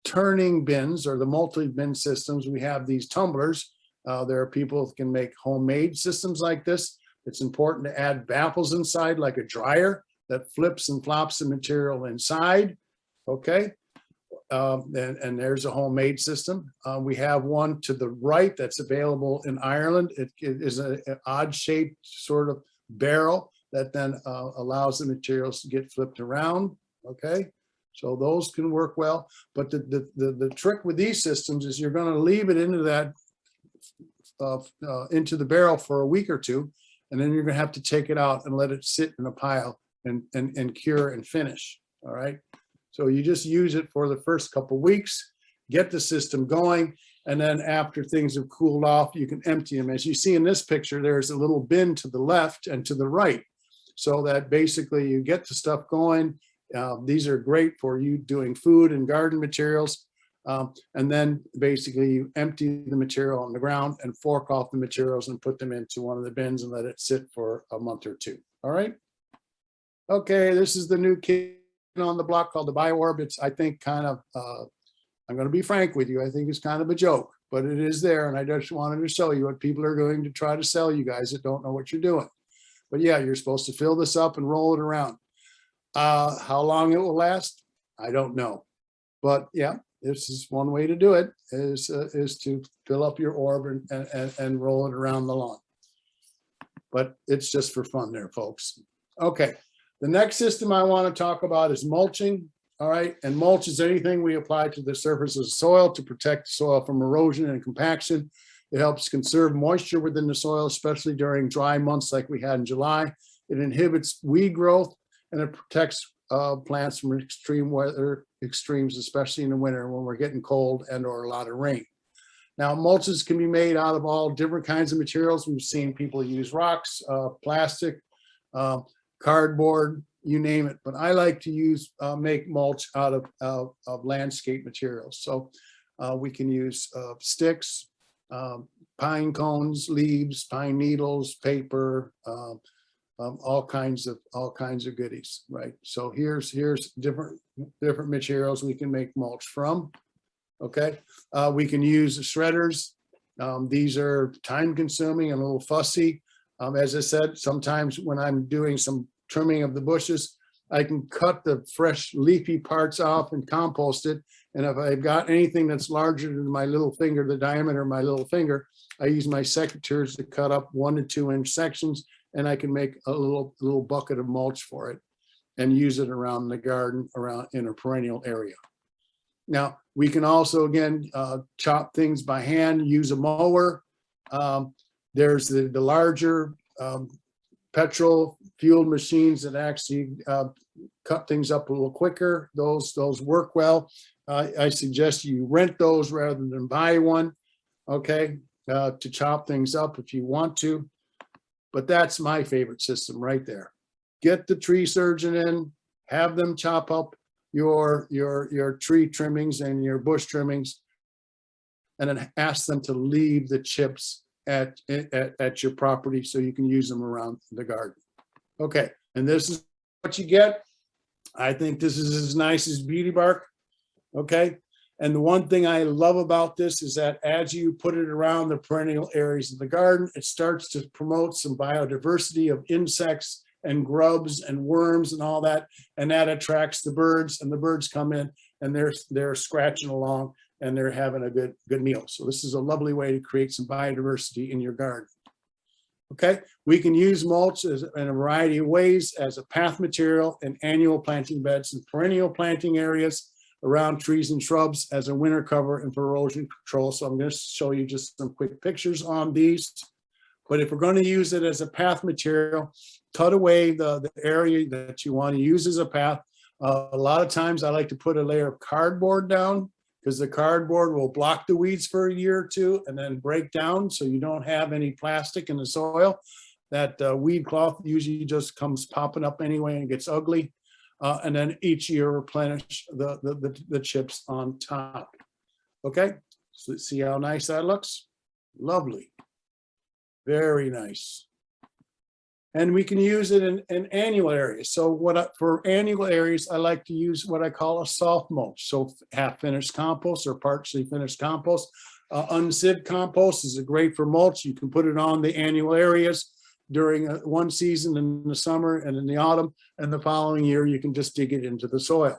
turning bins or the multi-bin systems, we have these tumblers. There are people who can make homemade systems like this. It's important to add baffles inside, like a dryer that flips and flops the material inside, okay? And there's a homemade system. We have one to the right that's available in Ireland. It is an odd-shaped sort of barrel that then allows the materials to get flipped around, okay? So those can work well. But the trick with these systems is you're going to leave it into that into the barrel for a week or two, and then you're going to have to take it out and let it sit in a pile and cure and finish, all right? So you just use it for the first couple of weeks, get the system going, and then after things have cooled off, you can empty them. As you see in this picture, there's a little bin to the left and to the right, so that basically you get the stuff going. These are great for you doing food and garden materials. And then basically you empty the material on the ground and fork off the materials and put them into one of the bins and let it sit for a month or two. All right. Okay, this is the new kid on the block called the BioOrb. It's, I think, kind of, I'm going to be frank with you, I think it's kind of a joke, but it is there. And I just wanted to show you what people are going to try to sell you guys that don't know what you're doing. But yeah, you're supposed to fill this up and roll it around. How long it will last, I don't know. But yeah, this is one way to do it, is to fill up your orb and roll it around the lawn. but it's just for fun there, folks. Okay, the next system I want to talk about is mulching. All right, and mulch is anything we apply to the surface of the soil to protect the soil from erosion and compaction. It helps conserve moisture within the soil, especially during dry months like we had in July. It inhibits weed growth, and it protects plants from extreme weather extremes, especially in the winter when we're getting cold and or a lot of rain. Now, mulches can be made out of all different kinds of materials. We've seen people use rocks, plastic, cardboard, you name it. But I like to make mulch out of landscape materials. So we can use sticks, pine cones, leaves, pine needles, paper, all kinds of goodies, right? So here's different materials we can make mulch from. Okay, we can use shredders. These are time consuming and a little fussy. As I said, sometimes when I'm doing some trimming of the bushes, I can cut the fresh leafy parts off and compost it. And if I've got anything that's larger than my little finger, the diameter of my little finger, I use my secateurs to cut up 1 to 2 inch sections, and I can make a little bucket of mulch for it and use it around the garden, around in a perennial area. Now, we can also, again, chop things by hand, use a mower. There's the larger petrol fueled machines that actually cut things up a little quicker. Those work well. I suggest you rent those rather than buy one, okay, to chop things up if you want to. But that's my favorite system right there. Get the tree surgeon in, have them chop up your tree trimmings and your bush trimmings, and then ask them to leave the chips at your property so you can use them around the garden. Okay, and this is what you get. I think this is as nice as beauty bark. Okay, and the one thing I love about this is that as you put it around the perennial areas of the garden, it starts to promote some biodiversity of insects and grubs and worms and all that, and that attracts the birds, and the birds come in and they're scratching along and they're having a good meal. So this is a lovely way to create some biodiversity in your garden. Okay, we can use mulch in a variety of ways as a path material in annual planting beds and perennial planting areas around trees and shrubs as a winter cover and for erosion control. So I'm going to show you just some quick pictures on these. But if we're going to use it as a path material, cut away the area that you want to use as a path. A lot of times I like to put a layer of cardboard down because the cardboard will block the weeds for a year or two and then break down so you don't have any plastic in the soil. That weed cloth usually just comes popping up anyway and gets ugly. And then each year replenish the chips on top. Okay, so see how nice that looks? Lovely. Very nice. And we can use it in annual areas. So for annual areas, I like to use what I call a soft mulch. So half finished compost or partially finished compost. Unsieved compost is great for mulch. You can put it on the annual areas during one season in the summer and in the autumn, and the following year you can just dig it into the soil.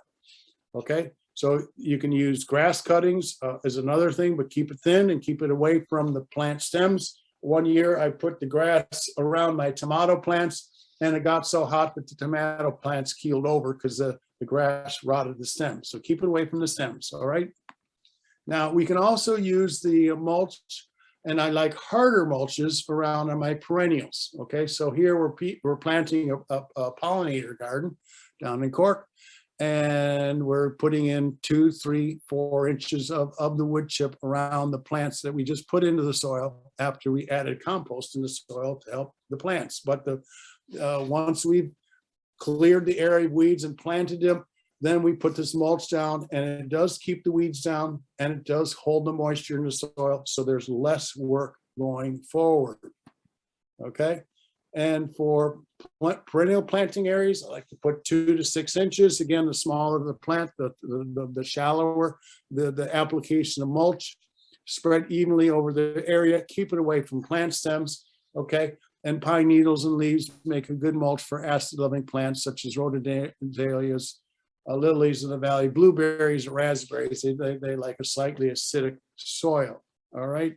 Okay, so you can use grass cuttings as another thing, but keep it thin and keep it away from the plant stems. One year I put the grass around my tomato plants and it got so hot that the tomato plants keeled over because the grass rotted the stems. So keep it away from the stems, all right? Now we can also use the mulch, and I like harder mulches around on my perennials. Okay, so here we're planting a pollinator garden down in Cork, and we're putting in 2, 3, 4 inches of the wood chip around the plants that we just put into the soil after we added compost in the soil to help the plants. But once we've cleared the area of weeds and planted them, then we put this mulch down, and it does keep the weeds down and it does hold the moisture in the soil, so there's less work going forward. Okay, and for perennial planting areas, I like to put 2 to 6 inches. Again, the smaller the plant, the shallower the application of mulch. Spread evenly over the area, keep it away from plant stems. Okay, and pine needles and leaves make a good mulch for acid-loving plants such as rhododendrons, lilies of the valley, blueberries, raspberries. They like a slightly acidic soil. All right.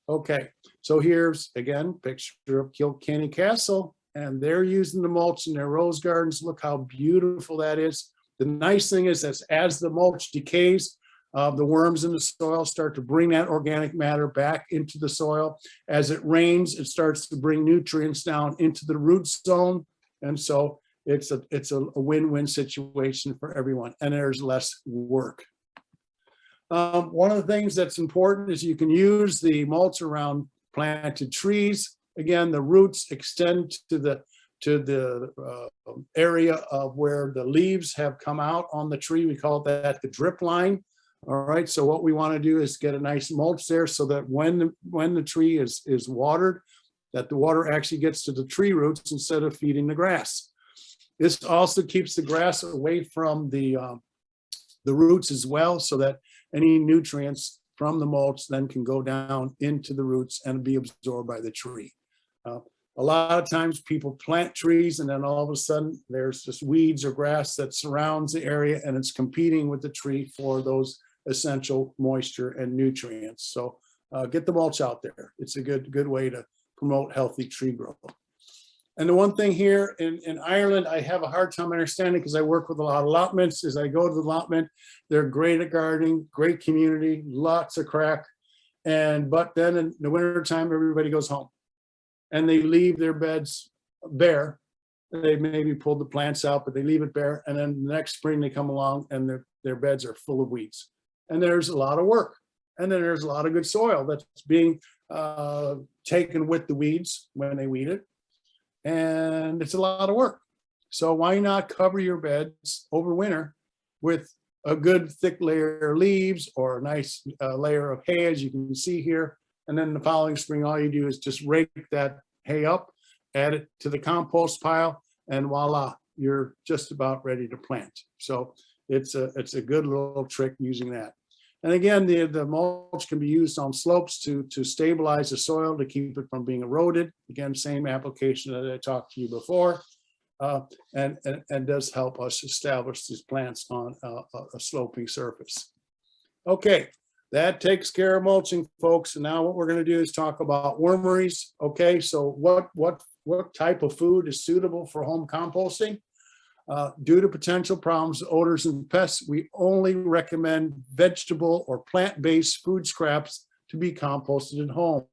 Okay. So here's, again, picture of Kilkenny Castle, and they're using the mulch in their rose gardens. Look how beautiful that is. The nice thing is that as the mulch decays, the worms in the soil start to bring that organic matter back into the soil. As it rains, it starts to bring nutrients down into the root zone. And so it's a win-win situation for everyone, and there's less work. One of the things that's important is you can use the mulch around planted trees. Again, the roots extend to the area of where the leaves have come out on the tree. We call that the drip line. All right, so what we want to do is get a nice mulch there so that when the tree is watered, that the water actually gets to the tree roots instead of feeding the grass. This also keeps the grass away from the roots as well, so that any nutrients from the mulch then can go down into the roots and be absorbed by the tree. A lot of times people plant trees and then all of a sudden there's just weeds or grass that surrounds the area and it's competing with the tree for those essential moisture and nutrients. So get the mulch out there. It's a good way to promote healthy tree growth. And the one thing here in Ireland, I have a hard time understanding because I work with a lot of allotments. As I go to the allotment, they're great at gardening, great community, lots of crack. But then in the wintertime, everybody goes home and they leave their beds bare. They maybe pulled the plants out, but they leave it bare. And then the next spring they come along and their beds are full of weeds. And there's a lot of work. And then there's a lot of good soil that's being taken with the weeds when they weed it. And it's a lot of work. So why not cover your beds over winter with a good thick layer of leaves or a nice layer of hay, as you can see here. And then the following spring, all you do is just rake that hay up, add it to the compost pile, and voila, you're just about ready to plant. So it's a good little trick using that. And again, the mulch can be used on slopes to stabilize the soil, to keep it from being eroded. Again, same application that I talked to you before, and does help us establish these plants on a sloping surface. Okay, that takes care of mulching, folks. And now what we're going to do is talk about wormeries. Okay, so what type of food is suitable for home composting? Due to potential problems, odors, and pests, we only recommend vegetable or plant-based food scraps to be composted at home.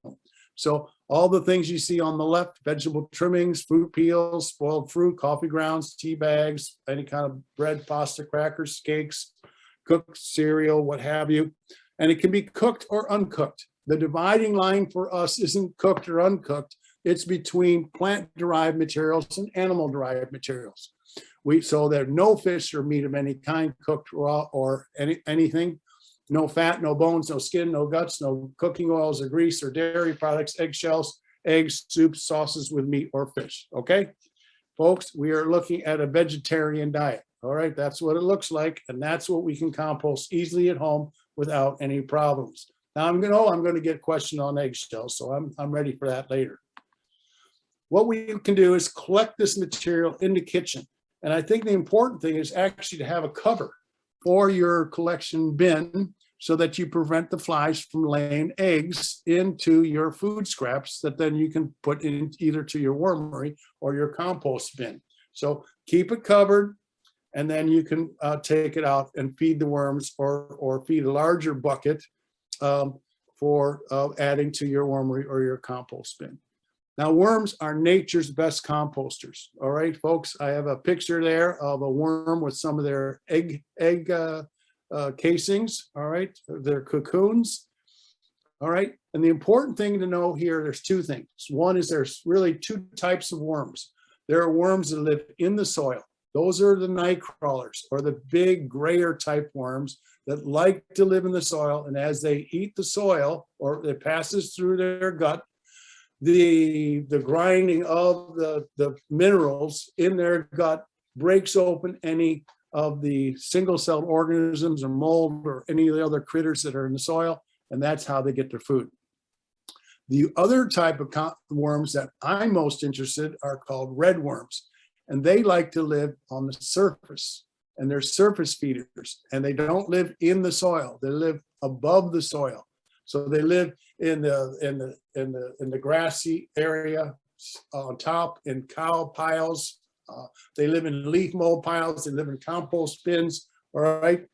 So all the things you see on the left, vegetable trimmings, fruit peels, spoiled fruit, coffee grounds, tea bags, any kind of bread, pasta, crackers, cakes, cooked cereal, what have you. And it can be cooked or uncooked. The dividing line for us isn't cooked or uncooked. It's between plant-derived materials and animal-derived materials. So there are no fish or meat of any kind cooked raw or anything. No fat, no bones, no skin, no guts, no cooking oils or grease or dairy products, eggshells, eggs, soups, sauces with meat or fish. Okay, folks, we are looking at a vegetarian diet. All right, that's what it looks like, and that's what we can compost easily at home without any problems. Now I'm going to get questioned on eggshells, so I'm ready for that later. What we can do is collect this material in the kitchen. And I think the important thing is actually to have a cover for your collection bin so that you prevent the flies from laying eggs into your food scraps that then you can put in either to your wormery or your compost bin. So keep it covered, and then you can take it out and feed the worms or feed a larger bucket for adding to your wormery or your compost bin. Now, worms are nature's best composters. All right, folks, I have a picture there of a worm with some of their egg casings, all right, their cocoons. All right, and the important thing to know here, there's two things. One is there's really two types of worms. There are worms that live in the soil. Those are the night crawlers, or the big grayer type worms that like to live in the soil. And as they eat the soil, or it passes through their gut, the grinding of the minerals in their gut breaks open any of the single-celled organisms or mold or any of the other critters that are in the soil, and that's how they get their food. The other type of worms that I'm most interested in are called red worms, and they like to live on the surface, and they're surface feeders, and they don't live in the soil. They live above the soil. So they live in the grassy area on top, in cow piles. They live in leaf mold piles. They live in compost bins. All right.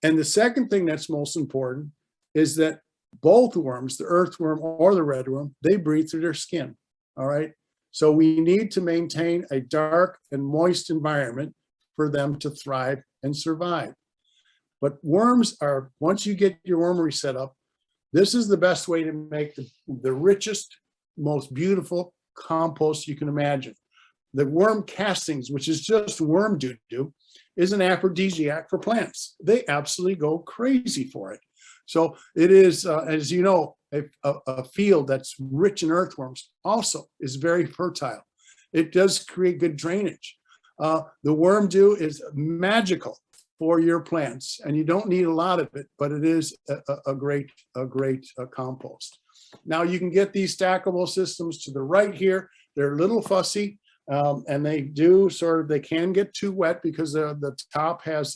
And the second thing that's most important is that both worms, the earthworm or the redworm, they breathe through their skin. All right. So we need to maintain a dark and moist environment for them to thrive and survive. But worms are, once you get your wormery set up, this is the best way to make the richest, most beautiful compost you can imagine. The worm castings, which is just worm doo-doo, is an aphrodisiac for plants. They absolutely go crazy for it. So it is, as you know, a field that's rich in earthworms also is very fertile. It does create good drainage. The worm dew is magical for your plants, and you don't need a lot of it, but it is a great compost. Now you can get these stackable systems to the right here. They're a little fussy, and they do they can get too wet because the top has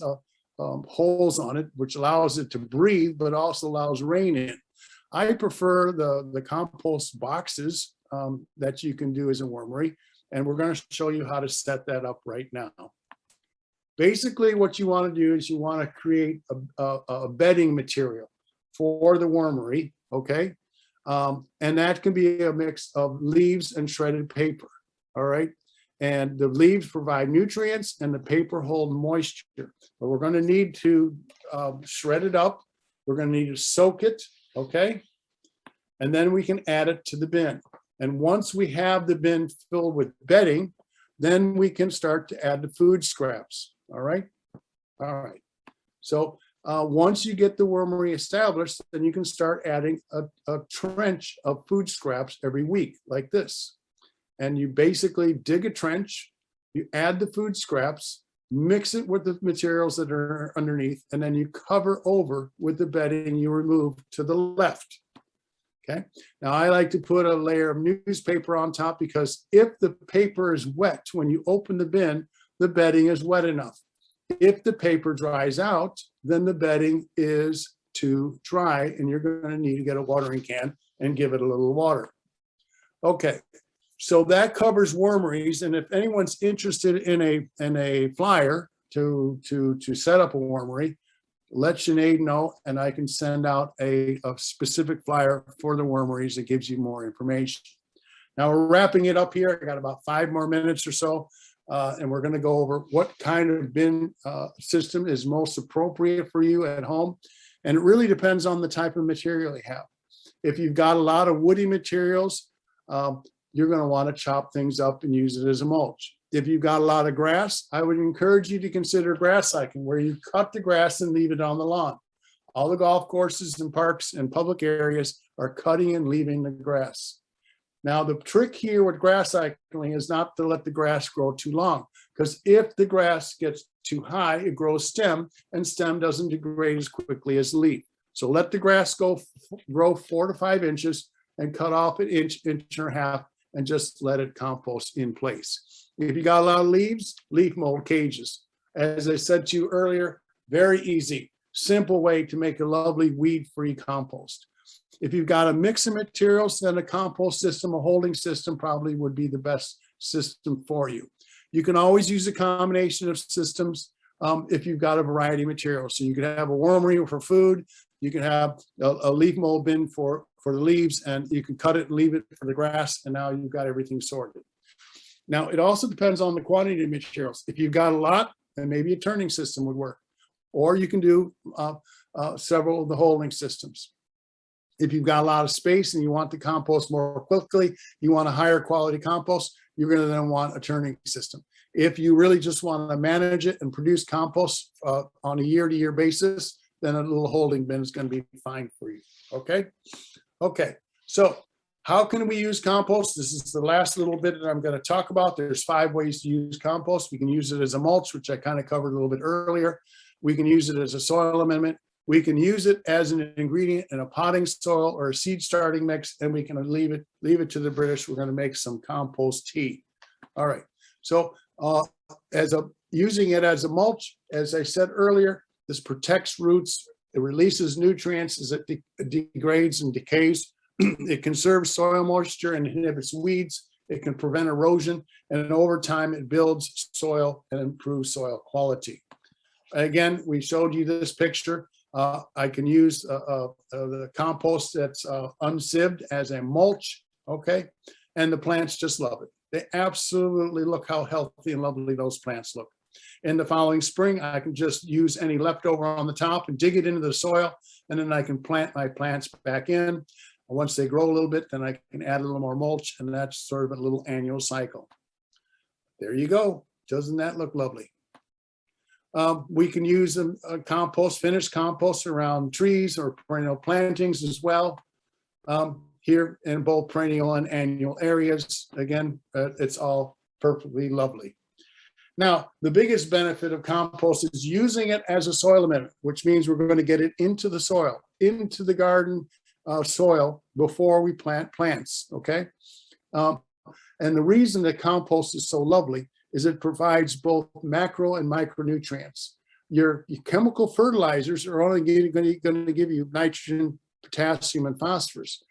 holes on it, which allows it to breathe, but also allows rain in. I prefer the compost boxes that you can do as a wormery, and we're going to show you how to set that up right now. Basically, what you want to do is you want to create a bedding material for the wormery, okay? And that can be a mix of leaves and shredded paper, all right? And the leaves provide nutrients and the paper hold moisture. But we're going to need to shred it up. We're going to need to soak it, okay? And then we can add it to the bin. And once we have the bin filled with bedding, then we can start to add the food scraps. All right. All right. So once you get the wormery established, then you can start adding a trench of food scraps every week like this. And you basically dig a trench, you add the food scraps, mix it with the materials that are underneath, and then you cover over with the bedding you remove to the left. Okay. Now I like to put a layer of newspaper on top because if the paper is wet when you open the bin, the bedding is wet enough. If the paper dries out, then the bedding is too dry and you're going to need to get a watering can and give it a little water. Okay, so that covers wormeries. And if anyone's interested in a flyer to set up a wormery, let Sinead know and I can send out a specific flyer for the wormeries that gives you more information. Now we're wrapping it up here. I got about 5 more minutes or so. And we're going to go over what kind of bin system is most appropriate for you at home. And it really depends on the type of material you have. If you've got a lot of woody materials, you're going to want to chop things up and use it as a mulch. If you've got a lot of grass, I would encourage you to consider grass cycling, where you cut the grass and leave it on the lawn. All the golf courses and parks and public areas are cutting and leaving the grass. Now, the trick here with grass cycling is not to let the grass grow too long, because if the grass gets too high, it grows stem, and stem doesn't degrade as quickly as leaf. So let the grass grow 4 to 5 inches and cut off an inch, inch and a half, and just let it compost in place. If you got a lot of leaves, leaf mold cages. As I said to you earlier, very easy, simple way to make a lovely weed-free compost. If you've got a mix of materials, then a compost system, a holding system probably would be the best system for you. You can always use a combination of systems if you've got a variety of materials. So you could have a wormery for food, you can have a leaf mold bin for the leaves, and you can cut it and leave it for the grass, and now you've got everything sorted. Now, it also depends on the quantity of materials. If you've got a lot, then maybe a turning system would work. Or you can do several of the holding systems. If you've got a lot of space and you want to compost more quickly, you want a higher quality compost, you're going to then want a turning system. If you really just want to manage it and produce compost on a year-to-year basis, then a little holding bin is going to be fine for you. Okay? Okay. So how can we use compost? This is the last little bit that I'm going to talk about. There's 5 ways to use compost. We can use it as a mulch, which I kind of covered a little bit earlier. We can use it as a soil amendment. We can use it as an ingredient in a potting soil or a seed starting mix, and we can leave it to the British. We're going to make some compost tea. All right. So using it as a mulch, as I said earlier, this protects roots. It releases nutrients as it degrades and decays. It conserves soil moisture and inhibits weeds. It can prevent erosion, and over time it builds soil and improves soil quality. Again, we showed you this picture. I can use the compost that's unsieved as a mulch, okay? And the plants just love it. They absolutely look how healthy and lovely those plants look. In the following spring, I can just use any leftover on the top and dig it into the soil, and then I can plant my plants back in. Once they grow a little bit, then I can add a little more mulch, and that's sort of a little annual cycle. There you go. Doesn't that look lovely? We can use a compost, finished compost around trees or perennial plantings as well. Here in both perennial and annual areas, again, it's all perfectly lovely. Now, the biggest benefit of compost is using it as a soil emitter, which means we're going to get it into the soil, into the garden soil before we plant plants, okay? And the reason that compost is so lovely is it provides both macro and micronutrients. Your chemical fertilizers are only going to give you nitrogen, potassium, and phosphorus.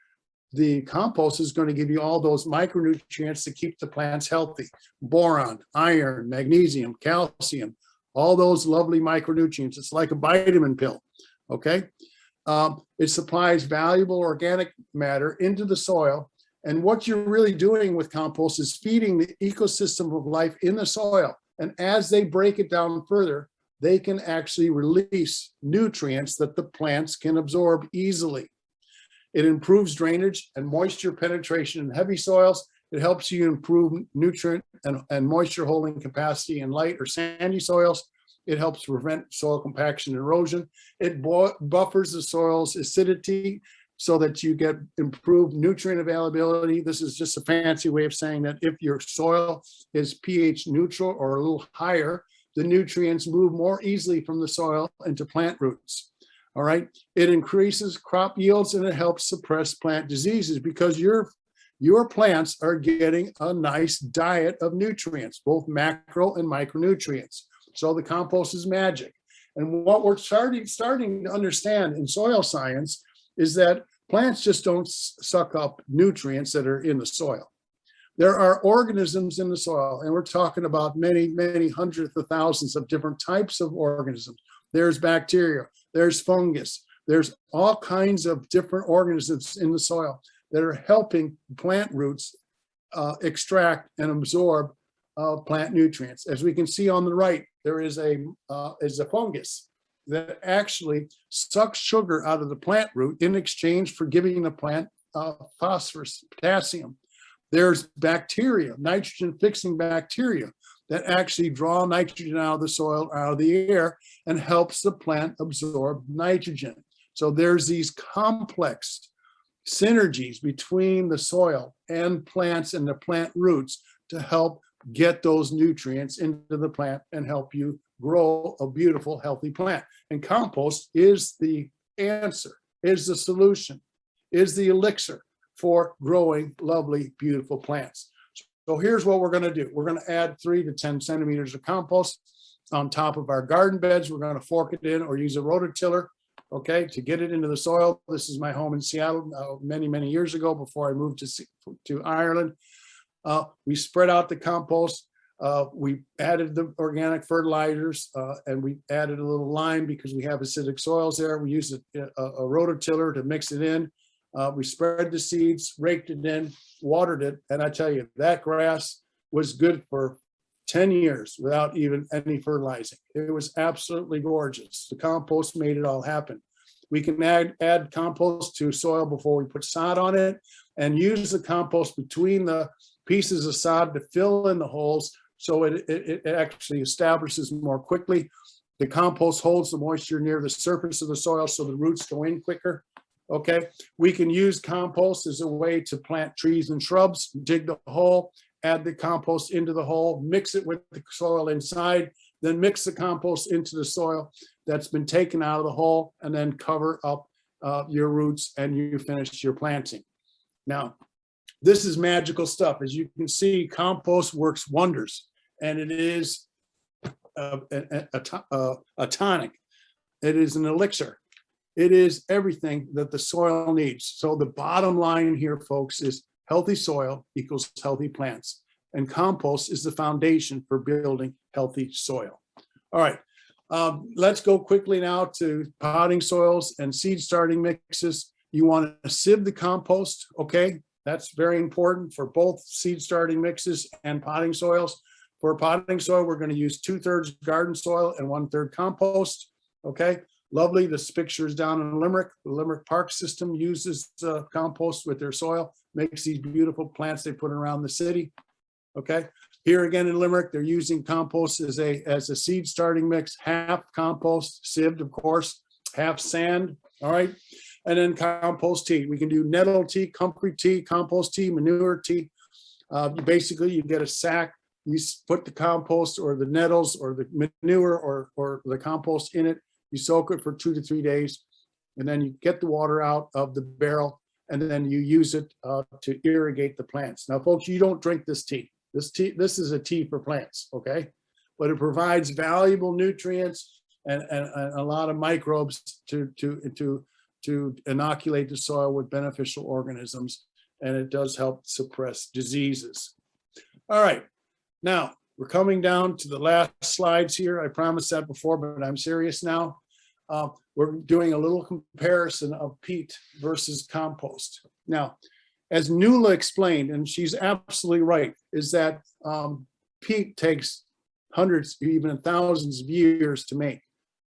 The compost is going to give you all those micronutrients to keep the plants healthy. Boron, iron, magnesium, calcium, all those lovely micronutrients. It's like a vitamin pill, okay? It supplies valuable organic matter into the soil. And what you're really doing with compost is feeding the ecosystem of life in the soil. And as they break it down further, they can actually release nutrients that the plants can absorb easily. It improves drainage and moisture penetration in heavy soils. It helps you improve nutrient and moisture holding capacity in light or sandy soils. It helps prevent soil compaction and erosion. It buffers the soil's acidity so that you get improved nutrient availability. This is just a fancy way of saying that if your soil is pH neutral or a little higher, the nutrients move more easily from the soil into plant roots. All right. It increases crop yields and it helps suppress plant diseases because your plants are getting a nice diet of nutrients, both macro and micronutrients. So the compost is magic. And what we're starting to understand in soil science is that plants just don't suck up nutrients that are in the soil. There are organisms in the soil, and we're talking about many, many hundreds of thousands of different types of organisms. There's bacteria, there's fungus, there's all kinds of different organisms in the soil that are helping plant roots extract and absorb plant nutrients. As we can see on the right, there is a fungus that actually sucks sugar out of the plant root in exchange for giving the plant phosphorus, potassium. There's bacteria, nitrogen fixing bacteria that actually draw nitrogen out of the soil, out of the air, and helps the plant absorb nitrogen. So there's these complex synergies between the soil and plants and the plant roots to help get those nutrients into the plant and help you grow a beautiful, healthy plant. And compost is the answer, is the solution, is the elixir for growing lovely, beautiful plants. So here's what we're going to do. We're going to add 3 to 10 centimeters of compost on top of our garden beds. We're going to fork it in or use a rototiller, okay, to get it into the soil. This is my home in Seattle many, many years ago before I moved to Ireland. We spread out the compost. We added the organic fertilizers and we added a little lime because we have acidic soils there. We used a rototiller to mix it in. We spread the seeds, raked it in, watered it, and I tell you, that grass was good for 10 years without even any fertilizing. It was absolutely gorgeous. The compost made it all happen. We can add compost to soil before we put sod on it and use the compost between the pieces of sod to fill in the holes so it actually establishes more quickly. The compost holds the moisture near the surface of the soil so the roots go in quicker. Okay, we can use compost as a way to plant trees and shrubs, dig the hole, add the compost into the hole, mix it with the soil inside, then mix the compost into the soil that's been taken out of the hole, and then cover up your roots and you finish your planting. Now, this is magical stuff. As you can see, compost works wonders, and it is a tonic. It is an elixir. It is everything that the soil needs. So the bottom line here, folks, is healthy soil equals healthy plants. And compost is the foundation for building healthy soil. All right, let's go quickly now to potting soils and seed starting mixes. You want to sieve the compost, okay? That's very important for both seed starting mixes and potting soils. For potting soil, we're going to use 2/3 garden soil and 1/3 compost, okay? Lovely, this picture is down in Limerick. The Limerick Park System uses compost with their soil, makes these beautiful plants they put around the city, okay? Here again in Limerick, they're using compost as a seed starting mix, half compost, sieved of course, half sand, all right? And then compost tea. We can do nettle tea, comfrey tea, compost tea, manure tea. Basically, you get a sack, you put the compost or the nettles or the manure or the compost in it, you soak it for 2 to 3 days, and then you get the water out of the barrel, and then you use it to irrigate the plants. Now, folks, you don't drink this tea. This is a tea for plants, okay? But it provides valuable nutrients and a lot of microbes to inoculate the soil with beneficial organisms, and it does help suppress diseases. All right, now we're coming down to the last slides here. I promised that before, but I'm serious now. We're doing a little comparison of peat versus compost. Now, as Nuala explained, and she's absolutely right, is that peat takes hundreds, even thousands of years to make.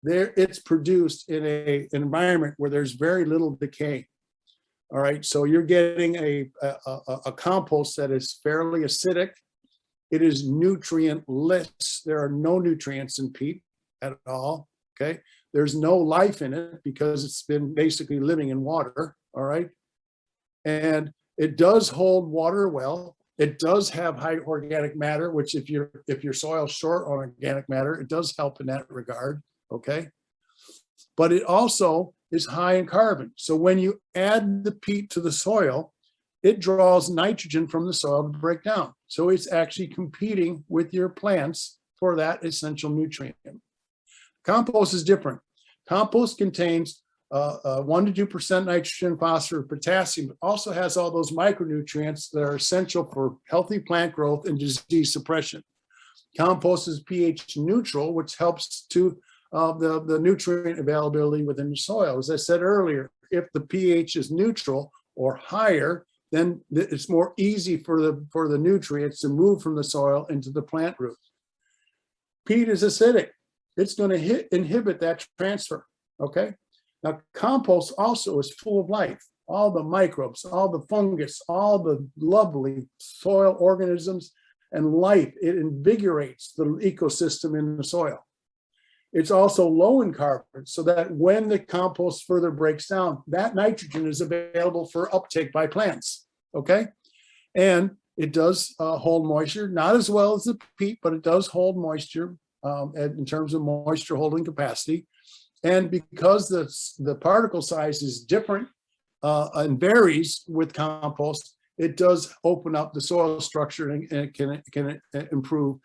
It's produced in an environment where there's very little decay. All right, so you're getting a compost that is fairly acidic. It is nutrient-less. There are no nutrients in peat at all, okay? There's no life in it because it's been basically living in water, all right? And it does hold water well. It does have high organic matter, which if your soil's short on organic matter, it does help in that regard, okay? But it also is high in carbon. So when you add the peat to the soil, it draws nitrogen from the soil to break down. So it's actually competing with your plants for that essential nutrient. Compost is different. Compost contains 1 to 2% nitrogen, phosphorus, potassium, but also has all those micronutrients that are essential for healthy plant growth and disease suppression. Compost is pH neutral, which helps to the nutrient availability within the soil. As I said earlier, if the pH is neutral or higher, then it's more easy for the nutrients to move from the soil into the plant root. Peat is acidic. It's going to inhibit that transfer, okay? Now, compost also is full of life. All the microbes, all the fungus, all the lovely soil organisms and life. It invigorates the ecosystem in the soil. It's also low in carbon, so that when the compost further breaks down, that nitrogen is available for uptake by plants, okay? And it does hold moisture, not as well as the peat, but it does hold moisture in terms of moisture holding capacity. And because the particle size is different and varies with compost, it does open up the soil structure and it can improve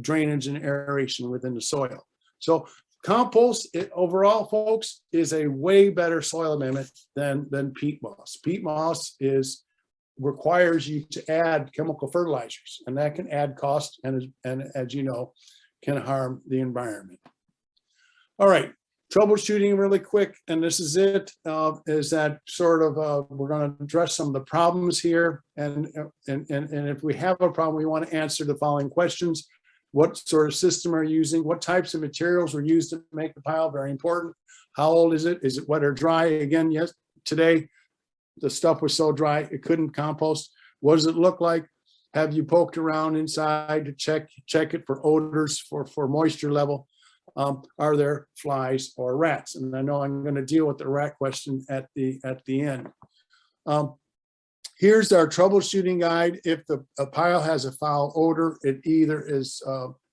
drainage and aeration within the soil. So compost overall, folks, is a way better soil amendment than peat moss. Peat moss requires you to add chemical fertilizers, and that can add cost and as you know, can harm the environment. All right, troubleshooting really quick, and this is it, is that sort of, we're gonna address some of the problems here, and if we have a problem, we wanna answer the following questions. What sort of system are you using? What types of materials were used to make the pile? Very important. How old is it? Is it wet or dry? Again, yes, today, the stuff was so dry, it couldn't compost. What does it look like? Have you poked around inside to check it for odors, for moisture level? Are there flies or rats? And I know I'm going to deal with the rat question at the end. Here's our troubleshooting guide. If a pile has a foul odor, it either is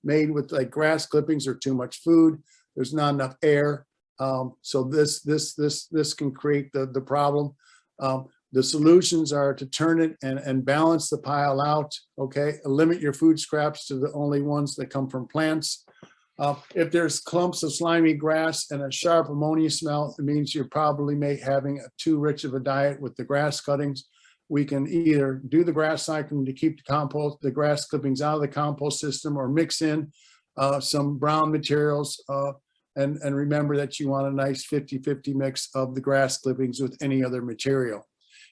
made with like grass clippings or too much food. There's not enough air. So this can create the problem. The solutions are to turn it and balance the pile out, okay? Limit your food scraps to the only ones that come from plants. If there's clumps of slimy grass and a sharp ammonia smell, it means you're probably having too rich of a diet with the grass cuttings. We can either do the grass cycling to keep the grass clippings out of the compost system, or mix in some brown materials. And remember that you want a nice 50-50 mix of the grass clippings with any other material.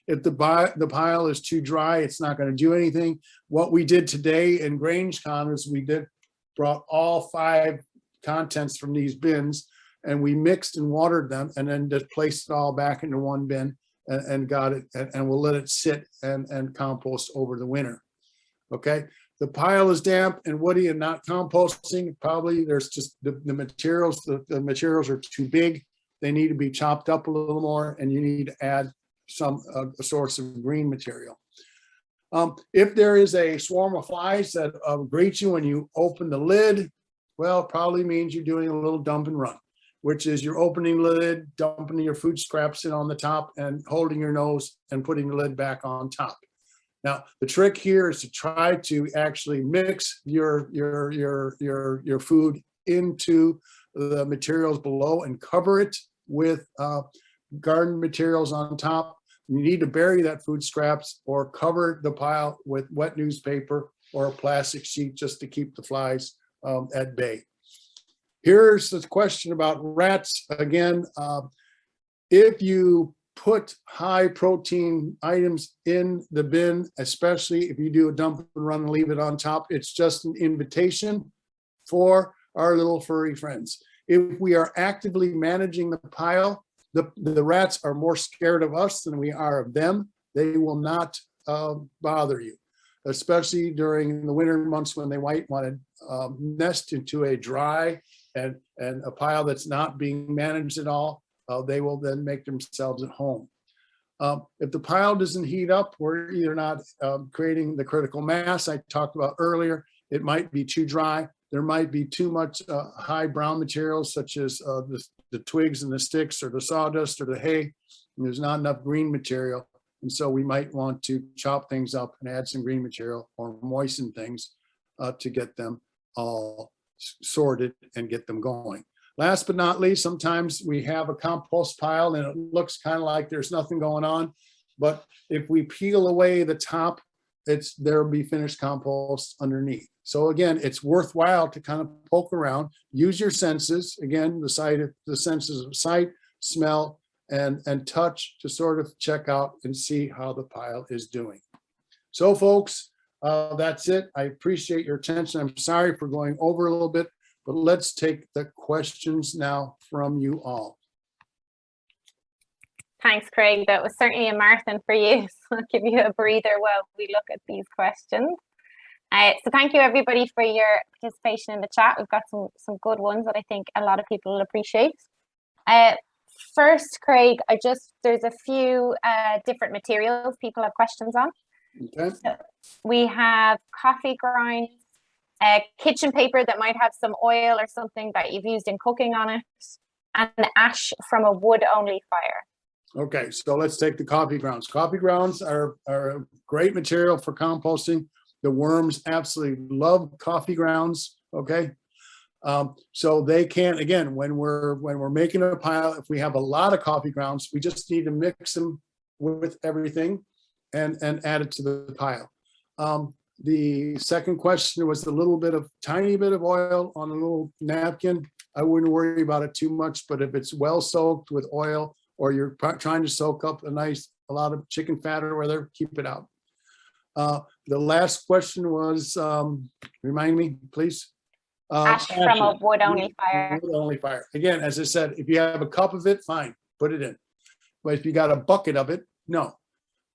If the pile is too dry, it's not going to do anything. What we did today in GrangeCon is we brought all 5 contents from these bins, and we mixed and watered them, and then just placed it all back into one bin and got it, and we'll let it sit and compost over the winter. Okay, the pile is damp and woody and not composting. Probably there's just the materials, the materials are too big. They need to be chopped up a little more, and you need to add some a source of green material. If there is a swarm of flies that greet you when you open the lid, well, probably means you're doing a little dump and run, which is you're opening the lid, dumping your food scraps in on the top, and holding your nose and putting the lid back on top. Now, the trick here is to try to actually mix your food into the materials below and cover it with garden materials on top. You need to bury that food scraps or cover the pile with wet newspaper or a plastic sheet just to keep the flies at bay. Here's the question about rats. Again, if you put high protein items in the bin, especially if you do a dump and run and leave it on top, it's just an invitation for our little furry friends. If we are actively managing the pile, the rats are more scared of us than we are of them. They will not bother you, especially during the winter months when they might want to nest into a dry and a pile that's not being managed at all. They will then make themselves at home. If the pile doesn't heat up, we're either not creating the critical mass I talked about earlier. It might be too dry. There might be too much high brown materials, such as the twigs and the sticks, or the sawdust or the hay. And there's not enough green material. And so we might want to chop things up and add some green material or moisten things to get them all sorted and get them going. Last but not least, sometimes we have a compost pile and it looks kind of like there's nothing going on. But if we peel away the top, there'll be finished compost underneath. So again, it's worthwhile to kind of poke around, use your senses. Again, the senses of sight, smell, and touch to sort of check out and see how the pile is doing. So folks, that's it. I appreciate your attention. I'm sorry for going over a little bit, but let's take the questions now from you all. Thanks, Craig. That was certainly a marathon for you. So I'll give you a breather while we look at these questions. So thank you everybody for your participation in the chat. We've got some good ones that I think a lot of people will appreciate. First, Craig, there's a few different materials people have questions on. Okay. So we have coffee grinds, kitchen paper that might have some oil or something that you've used in cooking on it, and ash from a wood-only fire. Okay, so let's take the coffee grounds. Coffee grounds are a great material for composting. The worms absolutely love coffee grounds. Okay, so they can, again, when we're making a pile, if we have a lot of coffee grounds, we just need to mix them with everything and add it to the pile. The second question was tiny bit of oil on a little napkin. I wouldn't worry about it too much, but if it's well soaked with oil, or you're trying to soak up a lot of chicken fat or whatever, keep it out. The last question was, remind me, please. Ash from a wood-only fire. Wood-only fire. Again, as I said, if you have a cup of it, fine, put it in. But if you got a bucket of it, no.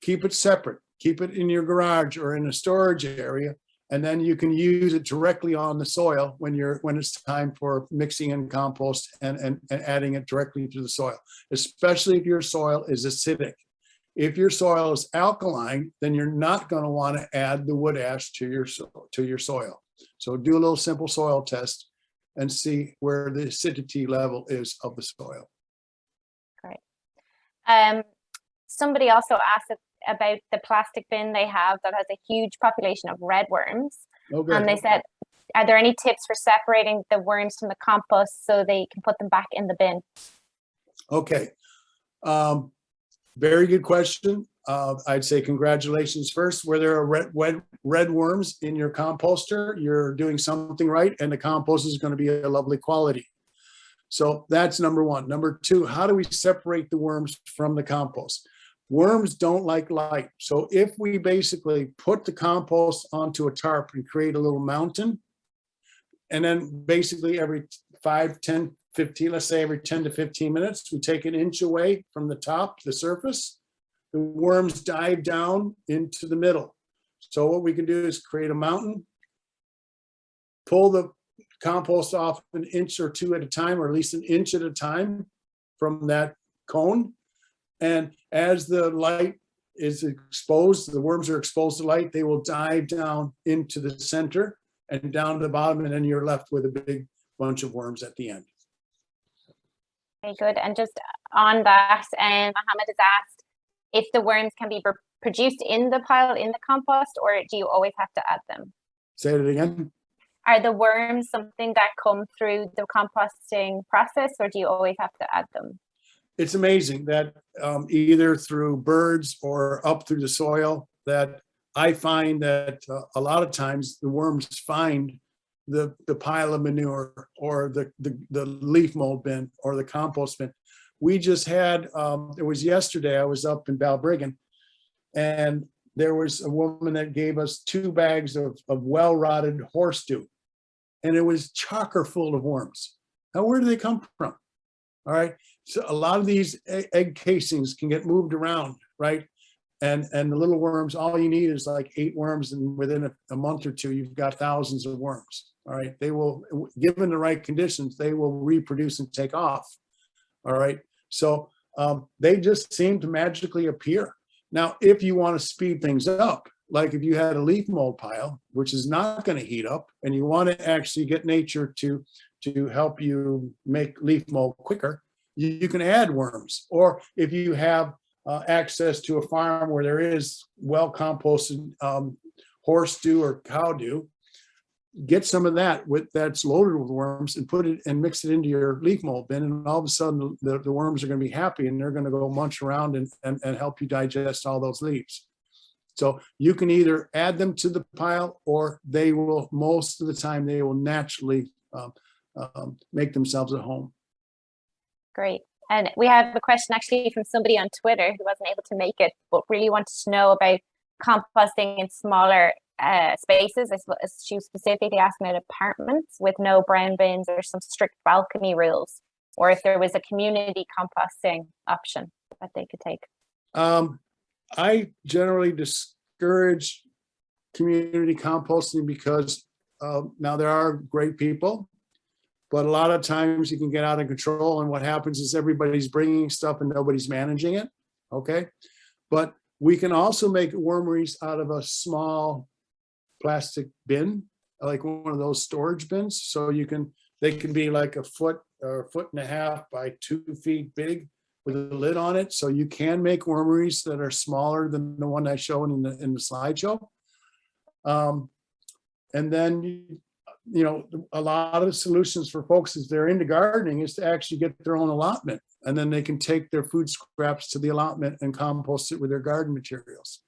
Keep it separate. Keep it in your garage or in a storage area, and then you can use it directly on the soil when it's time for mixing in compost and adding it directly to the soil, especially if your soil is acidic. If your soil is alkaline, then you're not going to want to add the wood ash to your soil. So do a little simple soil test and see where the acidity level is of the soil. Great. Somebody also asked about the plastic bin they have that has a huge population of red worms. Okay. And they said, are there any tips for separating the worms from the compost so they can put them back in the bin? Okay. Very good question. I'd say congratulations first. Where there are red worms in your composter, you're doing something right, and the compost is going to be a lovely quality. So that's number one. Number two, how do we separate the worms from the compost? Worms don't like light. So if we basically put the compost onto a tarp and create a little mountain, and then basically every 5, 10, 15, let's say every 10 to 15 minutes, we take an inch away from the top, the surface, the worms dive down into the middle. So what we can do is create a mountain, pull the compost off an inch or two at a time, or at least an inch at a time from that cone. And as the light is exposed, the worms are exposed to light, they will dive down into the center and down to the bottom, and then you're left with a big bunch of worms at the end. Very good. And just on that, Mohammed has asked if the worms can be produced in the pile in the compost, or do you always have to add them? Say it again. Are the worms something that come through the composting process, or do you always have to add them? It's amazing that either through birds or up through the soil, that I find that a lot of times the worms find the pile of manure or the leaf mold bin or the compost bin. We just had, it was yesterday, I was up in Balbriggan, and there was a woman that gave us 2 bags of well-rotted horse stew, and it was chocker full of worms. Now, where do they come from? All right. So a lot of these egg casings can get moved around, right? And the little worms, all you need is like 8 worms, and within a month or two, you've got thousands of worms. All right. They will, given the right conditions, they will reproduce and take off. All right. So they just seem to magically appear. Now, if you want to speed things up, like if you had a leaf mold pile, which is not going to heat up, and you want to actually get nature to help you make leaf mold quicker, you can add worms. Or if you have access to a farm where there is well composted horse stew or cow dew, get some of that that's loaded with worms and put it and mix it into your leaf mold bin, and all of a sudden the worms are going to be happy, and they're going to go munch around and help you digest all those leaves. So you can either add them to the pile, or they will, most of the time, they will naturally make themselves at home. Great. And we have a question actually from somebody on Twitter who wasn't able to make it, but really wanted to know about composting in smaller spaces. She was specifically asking about apartments with no brown bins or some strict balcony rules, or if there was a community composting option that they could take. I generally discourage community composting because now there are great people, but a lot of times you can get out of control, and what happens is everybody's bringing stuff and nobody's managing it. Okay. But we can also make wormeries out of a small plastic bin, like one of those storage bins. So they can be like 1 foot or 1.5 feet by 2 feet big, with a lid on it. So you can make wormeries that are smaller than the one I showed in the slideshow. And then, a lot of the solutions for folks, if they're into gardening, is to actually get their own allotment. And then they can take their food scraps to the allotment and compost it with their garden materials.